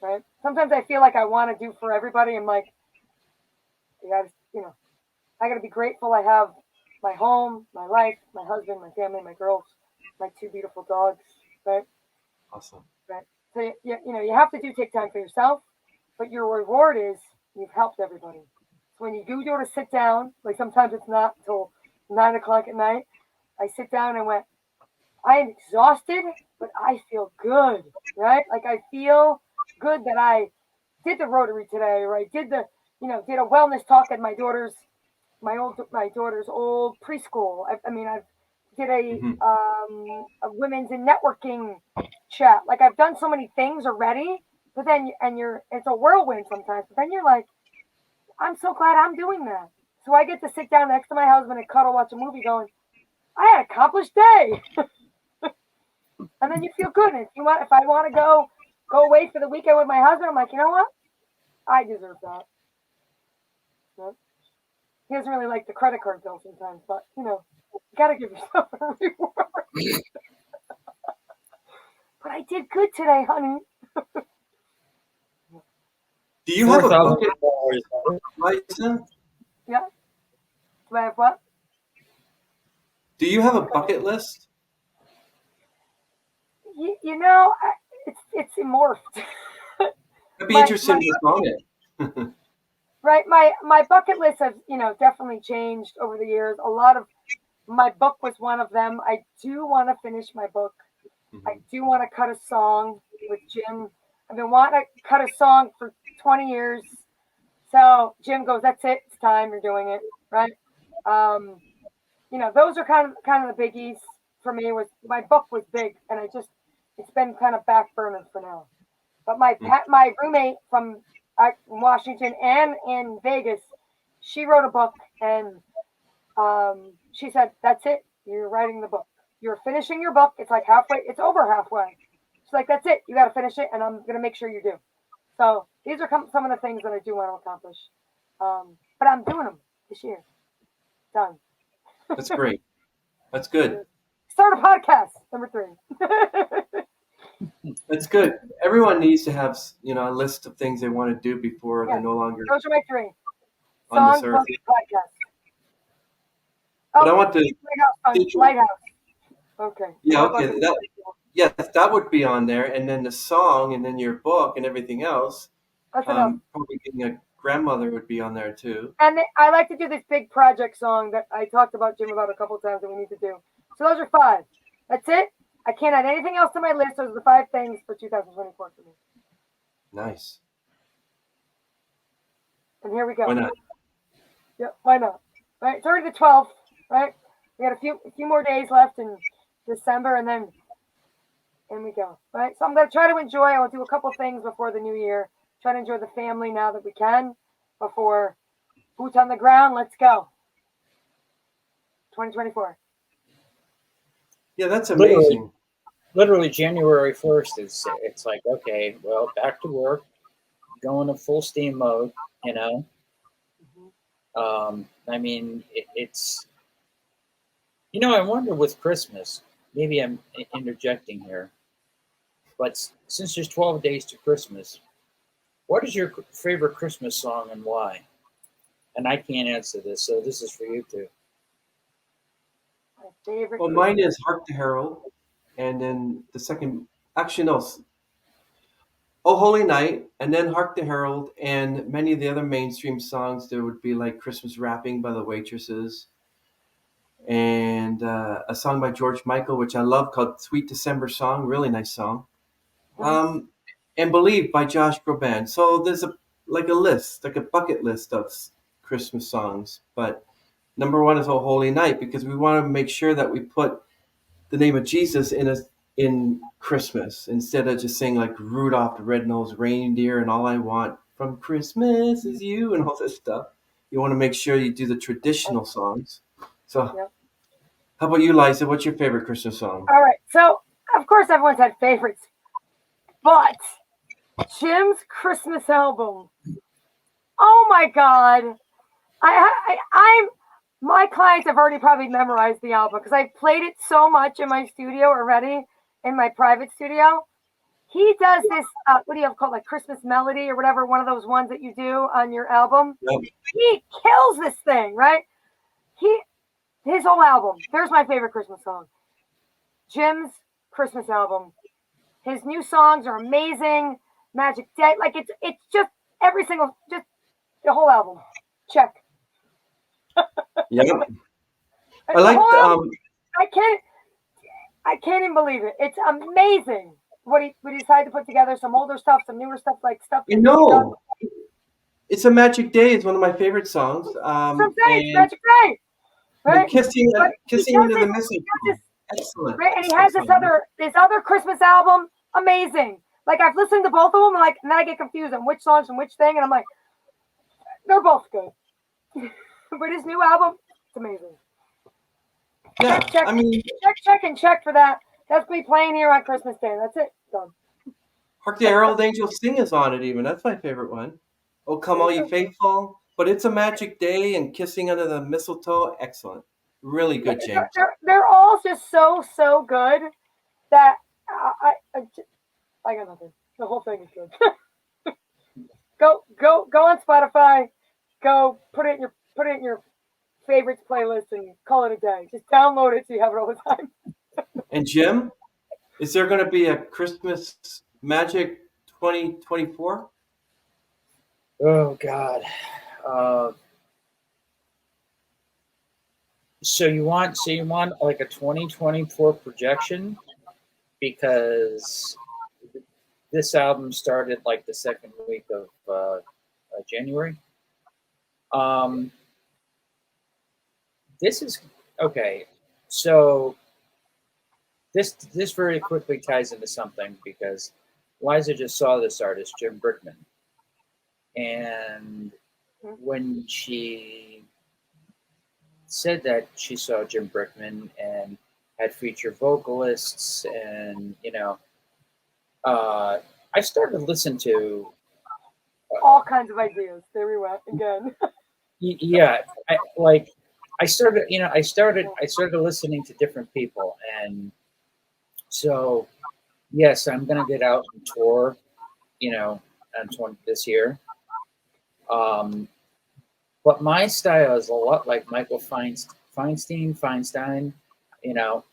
right? Sometimes I feel like I want to do for everybody. I'm like, you gotta, you know, I gotta be grateful I have my home, my life, my husband, my family, my girls, my two beautiful dogs, right? Awesome. Right. So you know, you have to take time for yourself, but your reward is you've helped everybody. So when you do go to sit down, like sometimes it's not until 9 o'clock at night, I sit down and went, I am exhausted, but I feel good, right? Like I feel good that I did the Rotary today, or I did did a wellness talk at my daughter's old preschool. I mean, I did Mm-hmm. a women's and networking chat. Like I've done so many things already, but then it's a whirlwind sometimes. But then you're like, I'm so glad I'm doing that. So I get to sit down next to my husband and cuddle, watch a movie, going, I had an accomplished day. And then you feel good. And if I want to go away for the weekend with my husband, I'm like, you know what? I deserve that. Yep. He doesn't really like the credit card bill sometimes, but you know, you gotta give yourself a reward. But I did good today, honey. Do you have a bucket, $4,000. Liza? Yeah. Do I have what? Do you have a bucket list? You know, it's morphed. I'd be my, interested my in what's on it. right, my bucket list has definitely changed over the years. A lot of my book was one of them. I do want to finish my book. I Mhm. do want to cut a song with Jim. I've been wanting to cut a song for 20 years. So Jim goes, "That's it. It's time. You're doing it, right?" You know, those are kind of the biggies for me. Was my book was big, and it's been kind of back burner for now. But my roommate from Washington and in Vegas, she wrote a book, and she said, "That's it. You're writing the book. You're finishing your book. It's like halfway. It's over halfway." She's like, "That's it. You got to finish it, and I'm gonna make sure you do." So these are some of the things that I do want to accomplish. But I'm doing them this year. Done. That's great. That's good. Start a podcast, number 3. That's good. Everyone needs to have, you know, a list of things they want to do before Yeah. they're no longer Those are my 3. on this Songs, earth. books, podcast. But I Oh, want to. Lighthouse. Okay. Yeah. Okay. Yes, that would be on there, and then the song, and then your book, and everything else. That's enough. Probably getting a grandmother would be on there too. And I like to do this big project song that I talked about Jim about a couple times that we need to do. So those are 5. That's it. I can't add anything else to my list. Those are the 5 things for 2024 for me. Nice. And here we go. Why not? Yep, why not? Right, it's already the 12th, right? We got a few more days left in December, and then we go. Right, so I'm gonna try to enjoy. I will do a couple things before the new year. Try to enjoy the family now that we can. Before boots on the ground, let's go. 2024. Yeah, that's amazing. Literally January 1st it's like, okay, well, back to work, going to full steam mode, you know. I mean, it's, you know, I wonder with Christmas, maybe I'm interjecting here, but since there's 12 days to Christmas, what is your favorite Christmas song and why? And I can't answer this, so this is for you too. My favorite. Well, mine is Hark the Herald, and then the second, actually no, Oh Holy Night, and then Hark the Herald, and many of the other mainstream songs. There would be like Christmas Wrapping by the Waitresses, and a song by George Michael, which I love, called Sweet December Song, really nice song. And Believe by Josh Groban. So there's a list, like a bucket list of Christmas songs. But number 1 is Oh Holy Night, because we want to make sure that we put the name of Jesus in Christmas, instead of just saying like Rudolph the Red-Nosed Reindeer and All I Want from Christmas is You and all this stuff. You want to make sure you do the traditional songs. So Yep. How about you, Liza? What's your favorite Christmas song? All right. So, of course, everyone's had favorites. But Jim's Christmas album. Oh, my God. My clients have already probably memorized the album because I've played it so much in my studio already, in my private studio. He does this, what do you have called, like Christmas Melody or whatever, one of those ones that you do on your album. Yep. He kills this thing, right? His whole album. There's my favorite Christmas song. Jim's Christmas album. His new songs are amazing. Magic Day, like it's just every single, just the whole album. Check. Yeah. I like. I can't even believe it. It's amazing what he decided to put together. Some older stuff, some newer stuff, like stuff. You know, It's a Magic Day is one of my favorite songs. Some days, Magic Day. Right? Kissing under the this, mistletoe. Excellent. Right? And he has this other Christmas album. Amazing. Like I've listened to both of them, and then I get confused on which songs and which thing, and I'm like, they're both good. But his new album, it's amazing. Yeah, check for that. That's me playing here on Christmas Day. That's it. Done. Hark the Herald Angels Sing is on it even. That's my favorite one. Oh, Come All You Faithful. But It's a Magic Day and Kissing Under the Mistletoe. Excellent. Really good, James. They're all just so good that I got nothing. The whole thing is good. Go on Spotify. Go put it in your favorites playlist and call it a day. Just download it so you have it all the time. And Jim, is there going to be a Christmas Magic 2024? Oh God. So you want like a 2024 projection, because this album started like the second week of January. Um, this is okay. So this very quickly ties into something because Liza just saw this artist, Jim Brickman, and when she said that she saw Jim Brickman and had feature vocalists, and I started to listen to all kinds of ideas. There we went again. yeah, I started, I started listening to different people, and so yes, I'm gonna get out and tour, on this year. Um, but my style is a lot like Michael Feinstein, you know,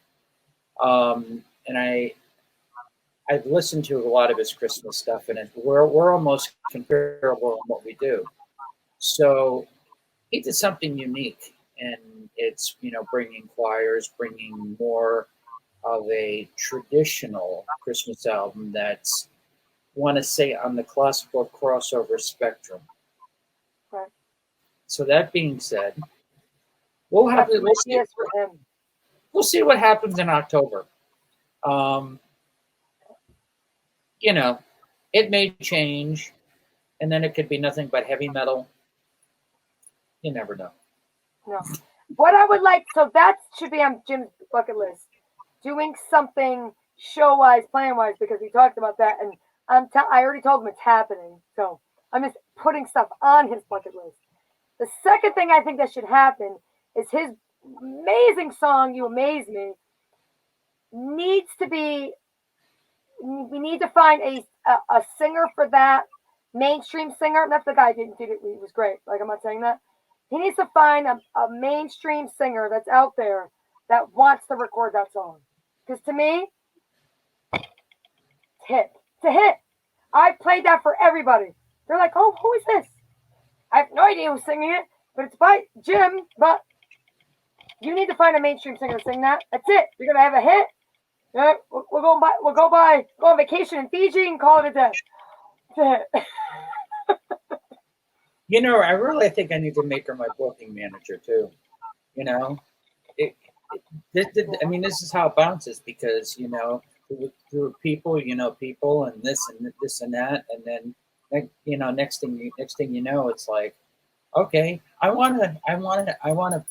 and I've listened to a lot of his Christmas stuff, and we're almost comparable in what we do. So he did something unique, and it's bringing choirs, bringing more of a traditional Christmas album that's want to say on the classical crossover spectrum. Right. So that being said, we'll have to we'll see what happens in October. Um, it may change, and then it could be nothing but heavy metal. You never know. No. What I would like, so that should be on Jim's bucket list. Doing something show-wise, playing-wise, because we talked about that, and I already told him it's happening. So I'm just putting stuff on his bucket list. The second thing I think that should happen is his amazing song, "You Amaze Me," needs to be, we need to find a singer for that, mainstream singer. That's the guy who did it. He was great. Like, I'm not saying that. He needs to find a mainstream singer that's out there that wants to record that song. Because to me, it's a hit. I played that for everybody. They're like, "Oh, who is this?" I have no idea who's singing it, but it's by Jim. But you need to find a mainstream singer to sing that. That's it. You're gonna have a hit. Yeah, we'll go on vacation in Fiji and call it a day. That's it. I really think I need to make her my booking manager too. This is how it bounces because through people, people, and this and that, and then next thing you know, it's like, okay, I wanna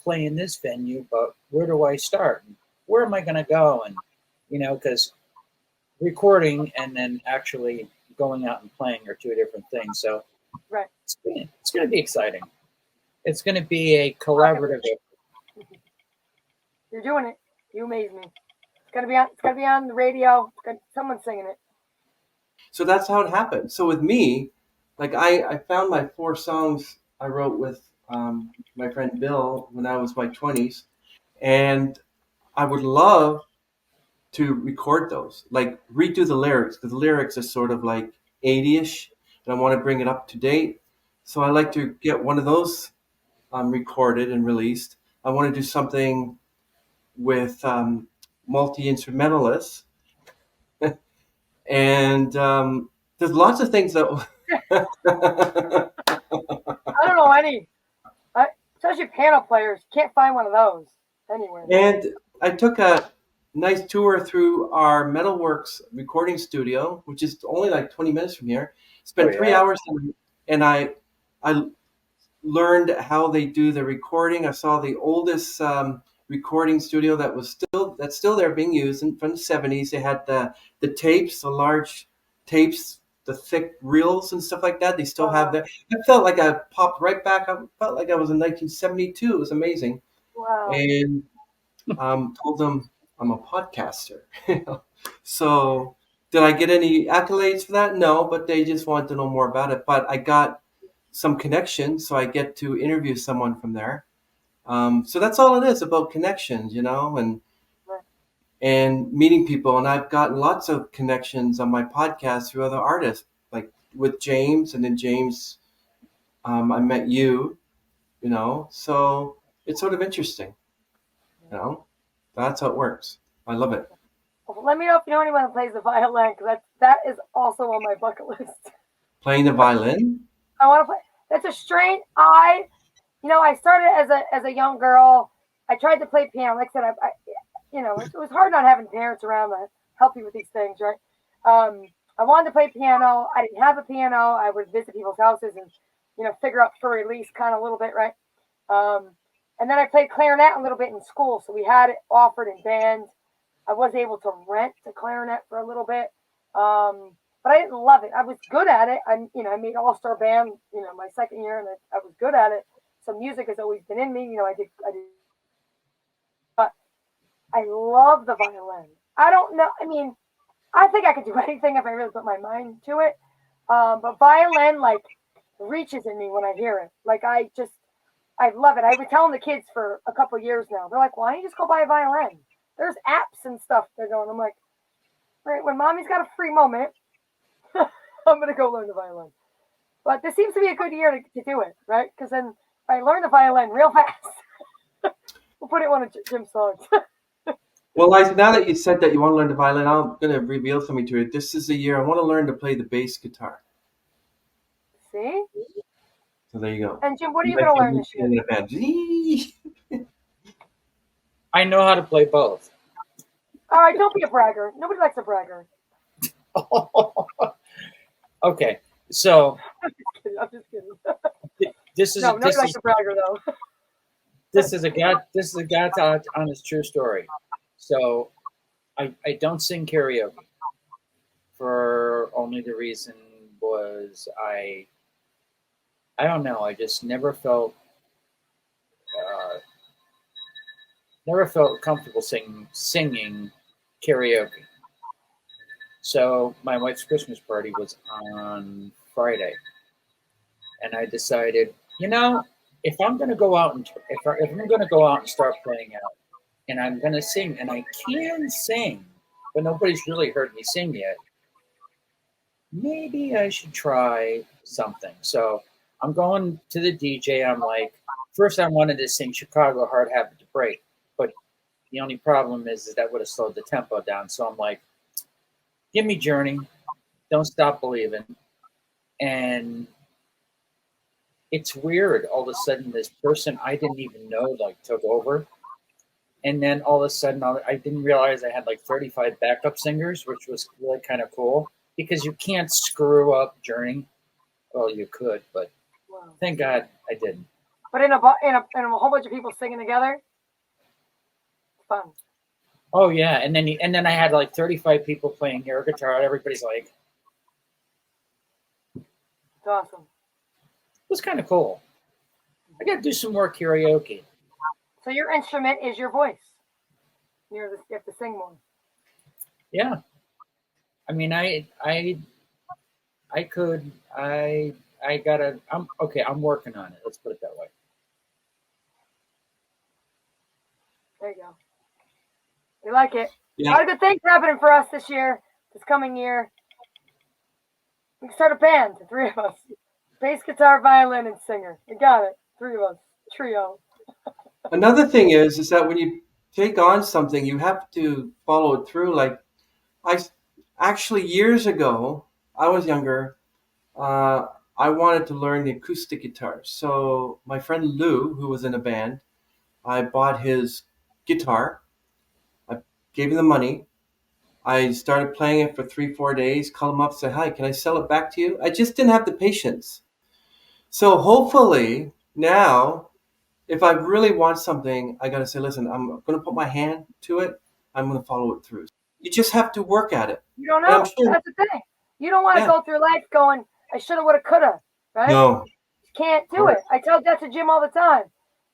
play in this venue, but where do I start? Where am I gonna go? And because recording and then actually going out and playing are two different things. So right, it's gonna be exciting. It's gonna be a collaborative. You're doing it. You amaze me. It's gotta be on the radio. Someone's singing it. So that's how it happened. So with me, like I found my 4 songs I wrote with my friend Bill when I was my 20s, and I would love to record those, like redo the lyrics, because the lyrics are sort of like 80ish, and I want to bring it up to date. So I like to get one of those recorded and released. I want to do something with multi-instrumentalists, and there's lots of things that. I don't know any. Especially piano players. Can't find one of those anywhere. And I took a nice tour through our Metalworks recording studio, which is only like 20 minutes from here. Spent 3 hours, and I learned how they do the recording. I saw the oldest recording studio that's still there being used from the 70s. They had the tapes, the large tapes, the thick reels and stuff like that. They still have that. I felt like I popped right back. I felt like I was in 1972. It was amazing. Wow. And told them I'm a podcaster. So did I get any accolades for that? No, but they just wanted to know more about it. But I got some connections, so I get to interview someone from there. So that's all it is, about connections, and meeting people. And I've gotten lots of connections on my podcast through other artists, like with James, and then James, I met you, so it's sort of interesting, that's how it works. I love it. Well, let me know if you know anyone that plays the violin, because that is also on my bucket list. Playing the violin? I want to play. That's a strain. I started as a young girl. I tried to play piano. Like I said, it was hard not having parents around to help you with these things, right? I wanted to play piano. I didn't have a piano. I would visit people's houses and, figure out for release kind of a little bit, right? And then I played clarinet a little bit in school. So we had it offered in bands. I was able to rent a clarinet for a little bit. But I didn't love it. I was good at it. I made all-star band, my second year, and I was good at it. So music has always been in me. I did. But I love the violin. I don't know. I mean, I think I could do anything if I really put my mind to it. But violin, reaches in me when I hear it. I love it. I've been telling the kids for a couple of years now. They're like, why don't you just go buy a violin? There's apps and stuff they're going. I'm like, right, when mommy's got a free moment, I'm going to go learn the violin. But this seems to be a good year to do it, right? Because then if I learn the violin real fast, we'll put it on one of Jim's songs. Well, Liza, now that you said that you want to learn the violin, I'm going to reveal something to you. This is the year I want to learn to play the bass guitar. See? So there you go. And Jim, what are you going to learn this year? I know how to play both. All right, don't be a bragger. Nobody likes a bragger. Okay, so I'm just kidding. This is nobody likes a bragger though. This is a God's honest true story. So I don't sing karaoke for only the reason was I don't know. I just never felt comfortable singing karaoke. So my wife's Christmas party was on Friday, and I decided, if I'm going to go out and if I'm going to go out and start playing out, and I'm going to sing, and I can sing, but nobody's really heard me sing yet, maybe I should try something. So I'm going to the DJ. I'm like, first I wanted to sing Chicago Hard Habit to Break, but the only problem is that would have slowed the tempo down. So I'm like, give me Journey, Don't Stop Believing. And it's weird. All of a sudden, this person I didn't even know took over. And then all of a sudden, I didn't realize I had 35 backup singers, which was really kind of cool because you can't screw up Journey. Well, you could, but thank God I didn't. But in a whole bunch of people singing together, it's fun. Oh yeah, and then I had 35 people playing air guitar. Everybody's like, it's awesome. It was kind of cool. I got to do some more karaoke. So your instrument is your voice. You have to sing more. Yeah, I mean, I'm working on it. Let's put it that way. There you go. We like it. Yeah. A lot of good things happening for us this coming year. We can start a band, the three of us. Bass, guitar, violin, and singer. We got it. Three of us. Trio. Another thing is that when you take on something, you have to follow it through. Years ago, I was younger, I wanted to learn the acoustic guitar. So my friend Lou, who was in a band, I bought his guitar. I gave him the money. I started playing it for 3-4 days, called him up, said, hi, can I sell it back to you? I just didn't have the patience. So hopefully now, if I really want something, I got to say, listen, I'm going to put my hand to it. I'm going to follow it through. You just have to work at it. You don't know. Sure, that's the thing. You don't want to go through life going, I should have, would have, could have. Right? No. You can't do it. I tell that to Jim all the time.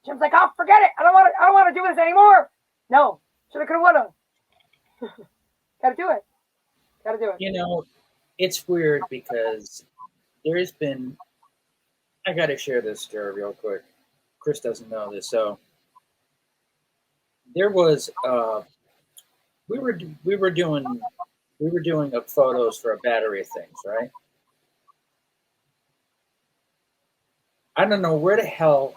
Jim's like, oh, forget it. I don't want to do this anymore. No. Should have, could have, would have. Got to do it. Got to do it. It's weird because there's been, I got to share this story real quick. Chris doesn't know this. So there was, we were doing photos for a battery of things, right? I don't know where the hell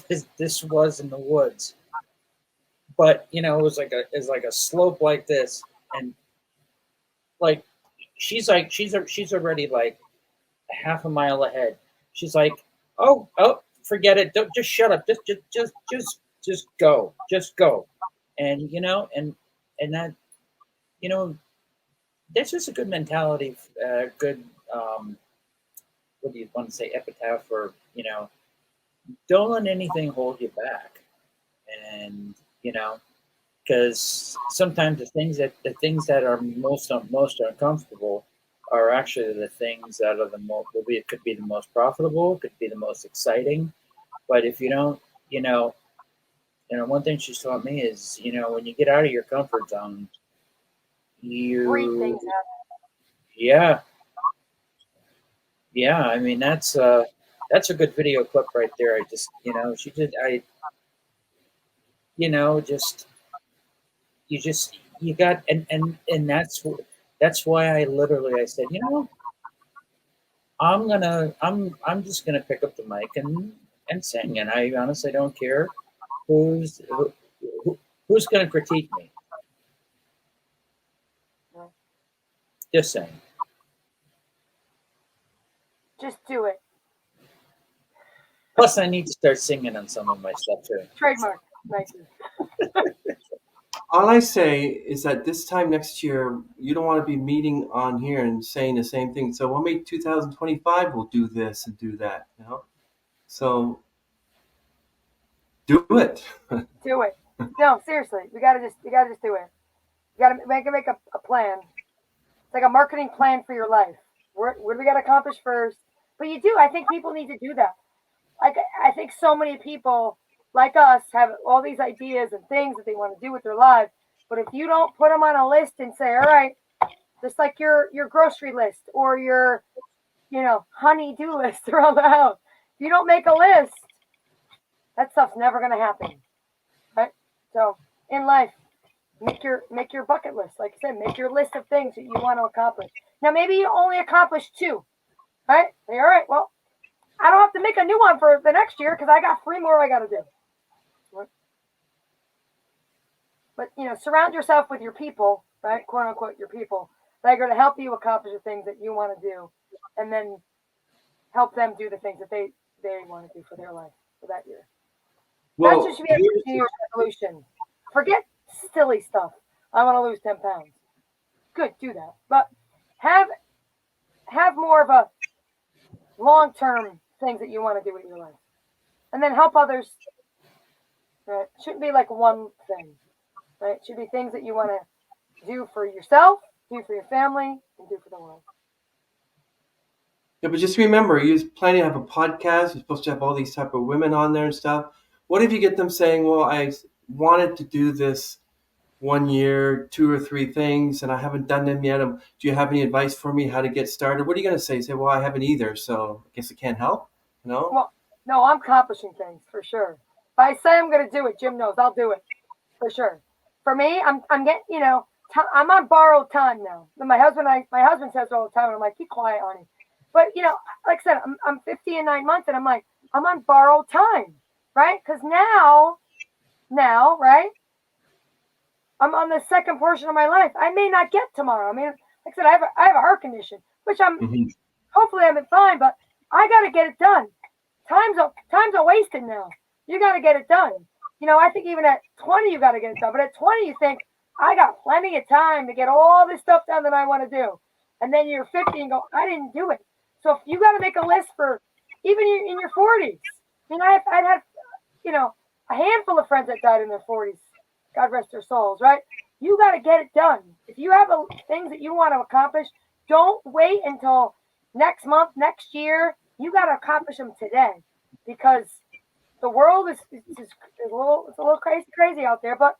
this was in the woods, but it was like a slope like this, and she's already half a mile ahead. She's like, oh, forget it. Don't just shut up. Just go. Just go. And and that that's just a good mentality. Good. What do you want to say? Epitaph, or don't let anything hold you back. And because sometimes the things that are most uncomfortable are actually the things that are the most, it could be the most profitable, it could be the most exciting. But if you don't, one thing she's taught me is, when you get out of your comfort zone, Great things you, happen. yeah, yeah. I mean, that's a good video clip right there. I just, she did, just you got, and that's why I said, I'm just gonna pick up the mic and sing, and I honestly don't care who's who, who's gonna critique me. Just saying. Just do it. Plus, I need to start singing on some of my stuff too. Trademark. Thank you. All I say is that this time next year, you don't want to be meeting on here and saying the same thing. So well, maybe 2025 we'll do this and do that. So do it. Do it. No, seriously, you gotta just do it. You gotta make a plan. It's like a marketing plan for your life. What do we gotta accomplish first? But you do. I think people need to do that. Like I think so many people like us have all these ideas and things that they want to do with their lives. But if you don't put them on a list and say, all right, just like your grocery list or your honey-do list around the house, if you don't make a list, that stuff's never gonna happen. Right? So in life, make your bucket list. Like I said, make your list of things that you want to accomplish. Now maybe you only accomplish 2. Right? Say, all right, well, I don't have to make a new one for the next year because I got 3 more I got to do. But surround yourself with your people, right? "Quote unquote," your people that are going to help you accomplish the things that you want to do, and then help them do the things that they want to do for their life for that year. Well, That should be a New Year's resolution. Forget silly stuff. I want to lose 10 pounds. Good, do that. But have more of a long-term things that you want to do with your life, and then help others. Right? It shouldn't be like one thing. Right? It should be things that you want to do for yourself, do for your family, and do for the world. Yeah, but just remember, you're planning to have a podcast. You're supposed to have all these type of women on there and stuff. What if you get them saying, "Well, I wanted to do this 1 year, 2 or 3 things, and I haven't done them yet. Do you have any advice for me how to get started?" What are you going to say? Say, "Well, I haven't either, so I guess I can't help." Well, no, I'm accomplishing things for sure. If I say I'm going to do it, Jim knows I'll do it for sure. For me, I'm getting, I'm on borrowed time now. My husband says it all the time, and I'm like, "Keep quiet, honey." But like I said, I'm 50 in 9 months, and I'm like, I'm on borrowed time, right? Because now, right, I'm on the second portion of my life. I may not get tomorrow. I mean, like I said, I have a heart condition, which hopefully I'm fine, but I got to get it done. Time's a wasted now. You got to get it done. I think even at 20 you got to get it done. But at 20 you think I got plenty of time to get all this stuff done that I want to do. And then you're 50 and go, I didn't do it. So if you got to make a list for even in your 40s. I mean, I'd had a handful of friends that died in their 40s. God rest their souls, right? You got to get it done. If you have things that you want to accomplish, don't wait until next month, next year. You got to accomplish them today, because the world is a little crazy out there, but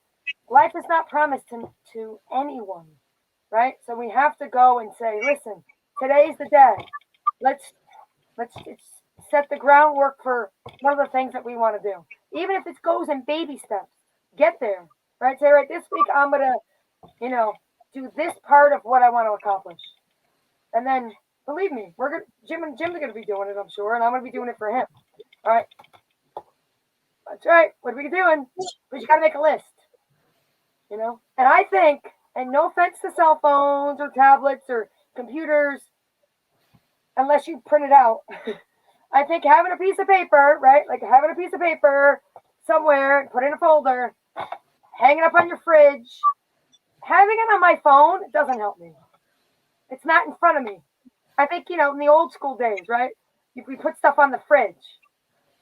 life is not promised to anyone, right? So we have to go and say, listen, today's the day. Let's set the groundwork for one of the things that we want to do. Even if it goes in baby steps, get there, right? Say, right, this week I'm going to, do this part of what I want to accomplish. And then, believe me, Jim's going to be doing it, I'm sure, and I'm going to be doing it for him. All right? That's right. What are we doing? But you got to make a list, And I think, and no offense to cell phones or tablets or computers, unless you print it out, I think having a piece of paper, right? Like having a piece of paper somewhere, put it in a folder, hang it up on your fridge. Having it on my phone doesn't help me. It's not in front of me. I think, in the old school days, right? We put stuff on the fridge.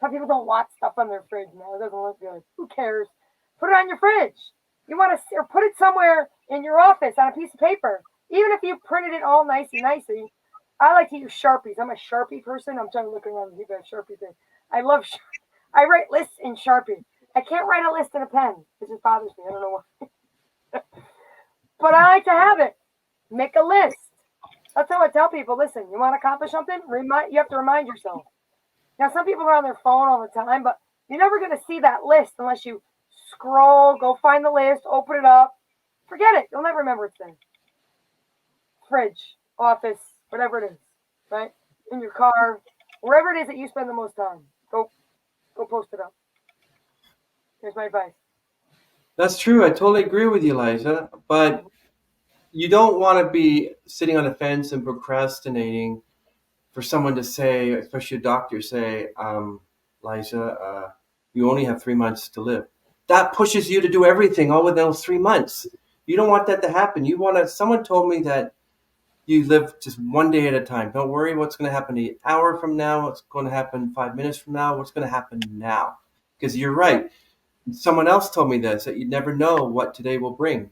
Some people don't want stuff on their fridge now. It doesn't look good. Who cares? Put it on your fridge. You want to, or put it somewhere in your office on a piece of paper. Even if you printed it all nicey. I like to use Sharpies. I'm a Sharpie person. I'm trying to look around and see that Sharpie thing. I love I write lists in Sharpie. I can't write a list in a pen. It just bothers me. I don't know why. But I like to have it. Make a list. That's how I tell people, listen, you want to accomplish something? You have to remind yourself. Now, some people are on their phone all the time, but you're never going to see that list unless you scroll, go find the list, open it up. Forget it. You'll never remember it's there. Fridge, office, whatever it is, right? In your car, wherever it is that you spend the most time. Go post it up. Here's my advice. That's true. I totally agree with you, Liza. But you don't want to be sitting on a fence and procrastinating for someone to say, especially a doctor, say, Liza, you only have 3 months to live. That pushes you to do everything all within those 3 months. You don't want that to happen. Someone told me that you live just one day at a time. Don't worry what's going to happen an hour from now, what's going to happen 5 minutes from now, what's going to happen now. Because you're right. Someone else told me this, that you never know what today will bring.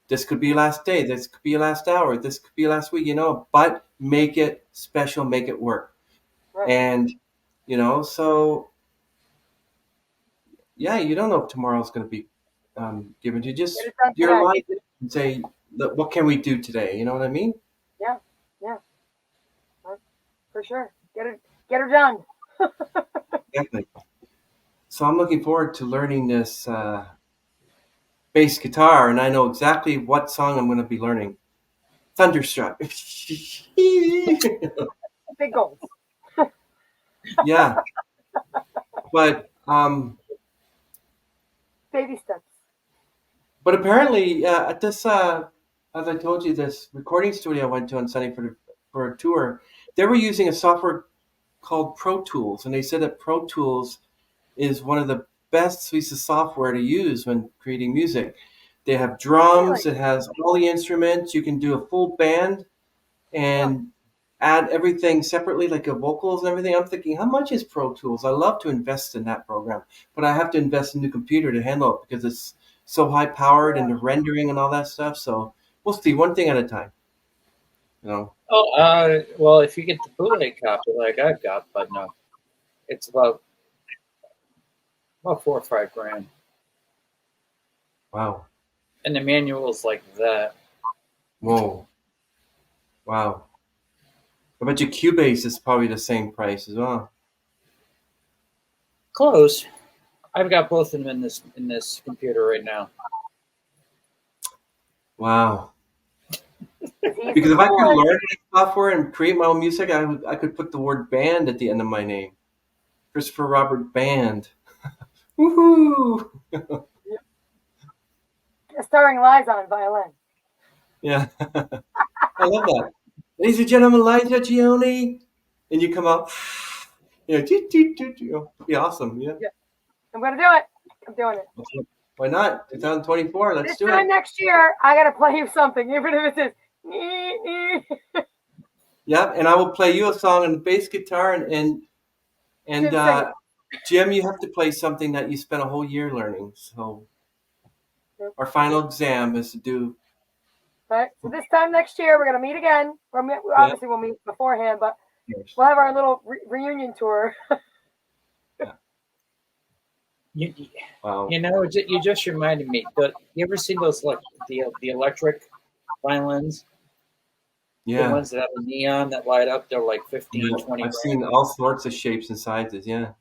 This could be your last day. This could be your last hour. This could be your last week, but make it special, make it work. Right. And, so, yeah, you don't know if tomorrow's going to be given to you. Just your life and say, look, what can we do today? You know what I mean? Yeah. For sure. Get her done. Definitely. So I'm looking forward to learning this bass guitar, and I know exactly what song I'm going to be learning. Thunderstruck. Big goals. Yeah. But baby steps. But apparently, at this, as I told you, this recording studio I went to on Sunday for a tour, they were using a software called Pro Tools, and they said that Pro Tools is one of the best suites of software to use when creating music. They have drums, it has all the instruments, you can do a full band and add everything separately, like the vocals and everything. I'm thinking, how much is Pro Tools? I love to invest in that program, but I have to invest in a new computer to handle it because it's so high powered and the rendering and all that stuff. So we'll see, one thing at a time. Well, if you get the bootleg copy like I've got, but no, it's about 4 or 5 grand. Wow. And the manual's like that. Whoa. Wow. I bet your Cubase is probably the same price as well. Close. I've got both of them in this computer right now. Wow. Because if I could learn software and create my own music, I could put the word band at the end of my name. Christopher Robert Band. Woohoo! Starring Liza on violin. Yeah. I love that. Ladies and gentlemen, Liza Gioni. And you come out, it'll be awesome. Yeah. I'm going to do it. I'm doing it. Why not? 2024, let's do it. This time next year, I got to play you something, even if it's just... Yeah, and I will play you a song on the bass guitar, and Jim, you have to play something that you spent a whole year learning. So our final exam is to do. Right. So this time next year, we're going to meet again. Obviously, we'll meet beforehand, but we'll have our little reunion tour. Wow. You just reminded me. You ever seen those the electric violins? Yeah. The ones that have a neon that light up, they're like 15, 20. I've seen all sorts of shapes and sizes. Yeah.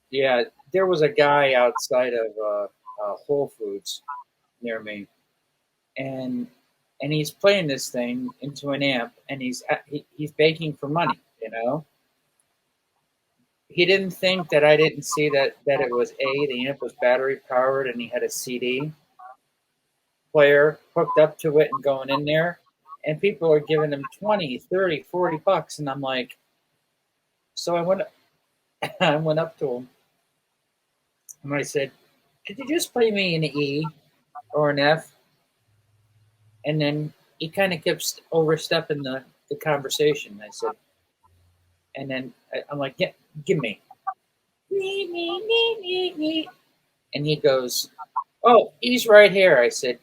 Yeah. There was a guy outside of Whole Foods near me, and he's playing this thing into an amp, and he's begging for money. He didn't think that I didn't see that it was the amp was battery powered, and he had a CD player hooked up to it and going in there, and people are giving him $20, $30, $40, and I'm like, so I went I went up to him and I said, "Could you just play me an E or an F?" And then he kind of kept overstepping the conversation. I said, and then I'm like, "Yeah, give me." And he goes, "Oh, E's right here." I said,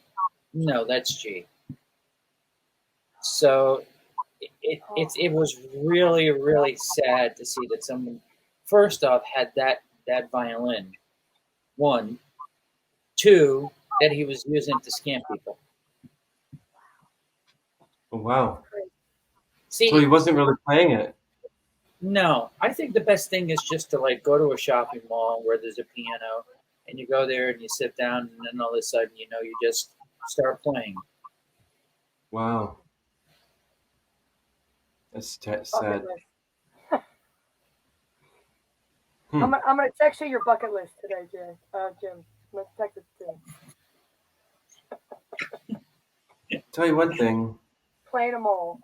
"No, that's G." So it was really, really sad to see that someone, first off, had that violin. One, two, that he was using to scam people. Oh, wow. So See, he wasn't really playing it. no, I think the best thing is just to like go to a shopping mall where there's a piano, and you go there and you sit down, and then all of a sudden, you just start playing. Wow. That's Bucket sad. list. Hmm. I'm gonna text you your bucket list today, Jim. Let's text it to you. Tell you one thing. Playing them all.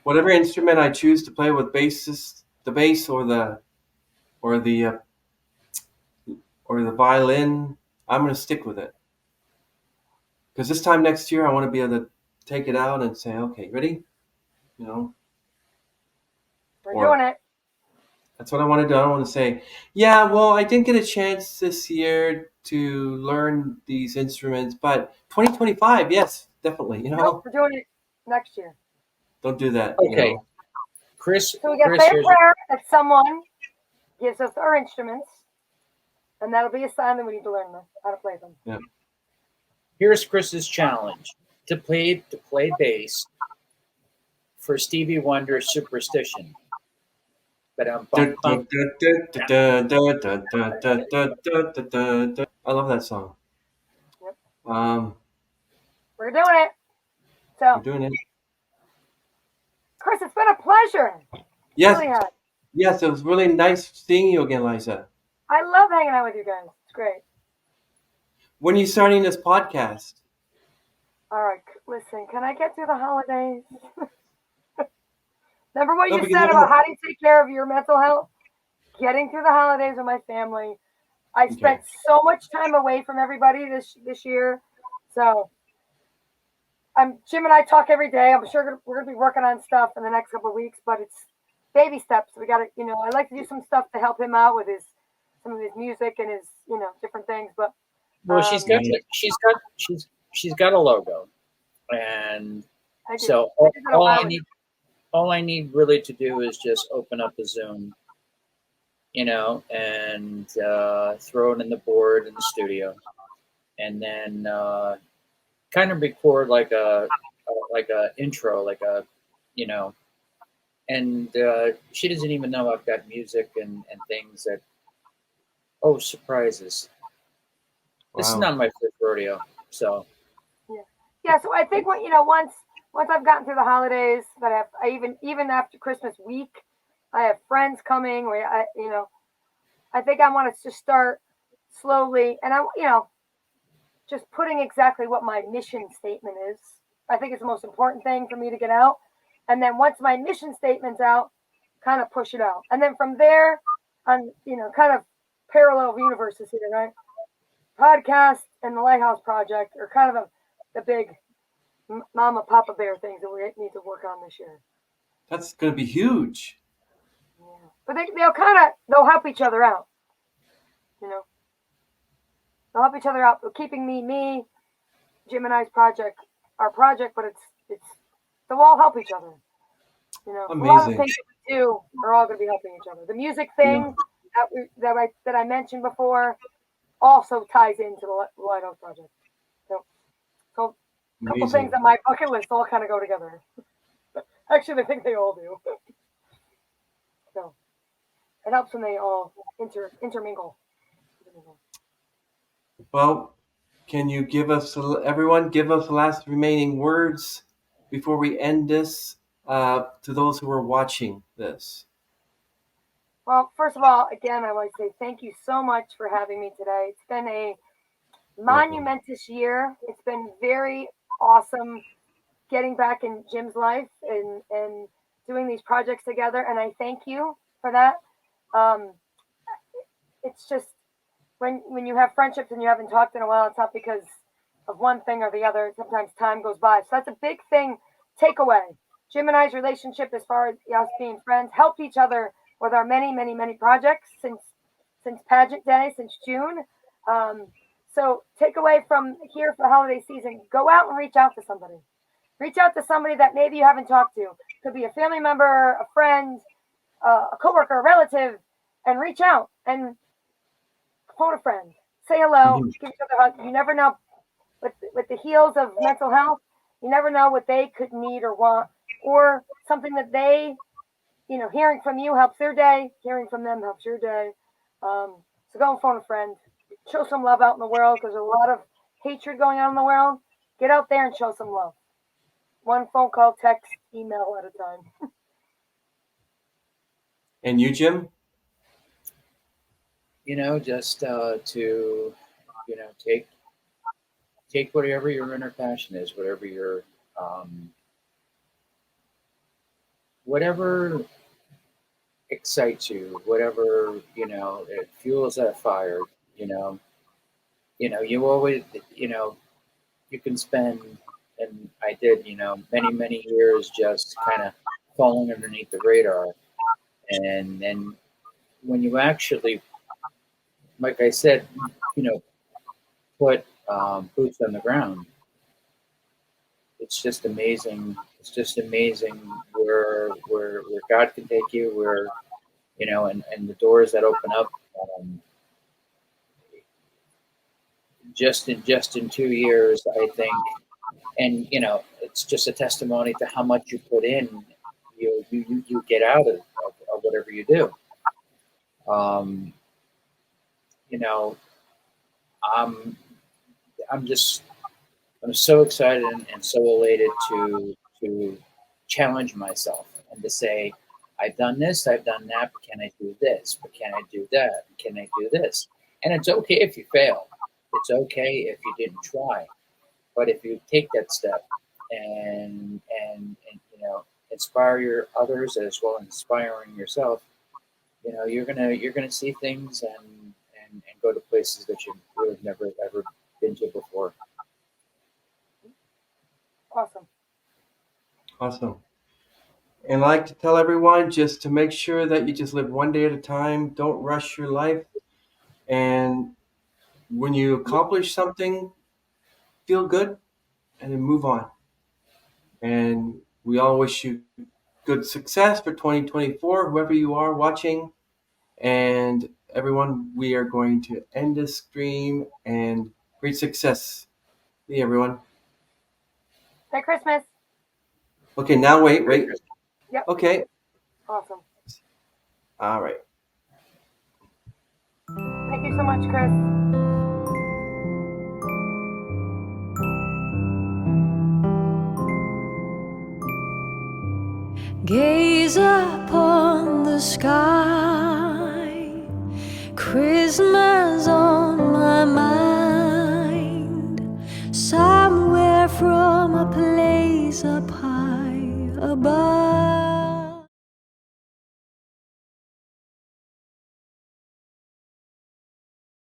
Whatever instrument I choose to play with the bass or the violin, I'm going to stick with it. Because this time next year, I want to be able to take it out and say, "Okay, ready?" You know, We're or doing it. that's what I want to do. I don't want to say, "Yeah, well, I didn't get a chance this year to learn these instruments, but 2025, yes, definitely." Nope, we're doing it next year. Don't do that. Okay, Chris. So we got to Chris, say a prayer that someone gives us our instruments, and that'll be a sign that we need to learn how to play them. Yeah. Here's Chris's challenge to play bass for Stevie Wonder's Superstition. But I love that song. Yep. We're We're doing it. So, doing it. Chris, it's been a pleasure. Yes. Really has. Yes, it was really nice seeing you again, Liza. I love hanging out with you guys. It's great. When are you starting this podcast? All right, listen, can I get through the holidays? Remember what No, you because said about how do you take care of your mental health? Getting through the holidays with my family. I spent so much time away from everybody this year. So Jim and I talk every day. I'm sure we're gonna be working on stuff in the next couple of weeks, but it's baby steps. We gotta, I like to do some stuff to help him out with some of his music and his, different things. But well, she's got a logo, and so all I need really to do is just open up the Zoom, and throw it in the board in the studio, and then kind of record like a intro, and she doesn't even know I've got music and things that. Oh, surprises! Wow. This is not my first rodeo, so. Yeah. So I think once I've gotten through the holidays, that I even after Christmas week, I have friends coming. Where I think I want to just start slowly, and just putting exactly what my mission statement is. I think it's the most important thing for me to get out. And then once my mission statement's out, kind of push it out. And then from there, on kind of parallel universes here, right? Podcast and the Lighthouse Project are kind of the big mama papa bear things that we need to work on this year. That's going to be huge. Yeah. But they'll help each other out. They'll help each other out. Keeping me, Jim and I's project, our project, but they'll all help each other. Amazing. A lot of the things that we do are all going to be helping each other. The music thing that I mentioned before also ties into the Lighthouse Project. So a couple things on my bucket list all kind of go together. Actually, I think they all do. So it helps when they all intermingle. Well, can you everyone give us the last remaining words before we end this to those who are watching this? Well, first of all, again, I want to say thank you so much for having me today. It's been a monumentous year. It's been very awesome getting back in Jim's life and doing these projects together. And I thank you for that. it's just when you have friendships and you haven't talked in a while, it's not because of one thing or the other. Sometimes time goes by. So that's a big thing. Takeaway. Jim and I's relationship, as far as us being friends, helped each other with our many, many, many projects since pageant day, since June. So take away from here for the holiday season, go out and reach out to somebody. Reach out to somebody that maybe you haven't talked to. Could be a family member, a friend, a coworker, a relative, and reach out and phone a friend. Say hello, give each other a hug. You never know with the heels of mental health, you never know what they could need or want, or something that they, hearing from you helps their day, hearing from them helps your day. So go and phone a friend. Show some love out in the world because there's a lot of hatred going on in the world. Get out there and show some love. One phone call, text, email at a time. And you, Jim? Just to, take whatever your inner passion is, whatever your, whatever excites you, whatever, it fuels that fire, you always, you can spend, and I did, many, many years just kind of falling underneath the radar. And then when you actually, like I said, put boots on the ground, it's just amazing. It's just amazing where God can take you, where, and the doors that open up. Just in 2 years, I think, and it's just a testimony to how much you put in. You get out of whatever you do. I'm so excited and so elated to challenge myself and to say, I've done this, I've done that, but can I do this? But can I do that? Can I do this? And it's okay if you fail. It's okay if you didn't try. But if you take that step and inspire your others as well as inspiring yourself, you're gonna see things and go to places that you would have never ever been to before. Awesome. And I like to tell everyone just to make sure that you just live one day at a time. Don't rush your life. And when you accomplish something, feel good and then move on. And we all wish you good success for 2024, whoever you are watching. And everyone, we are going to end this stream and great success. See you, everyone. Merry Christmas. Okay, now wait. Yep. Okay. Awesome. All right. Thank you so much, Chris. Gaze upon the sky, Christmas on my mind, somewhere from a place up high above.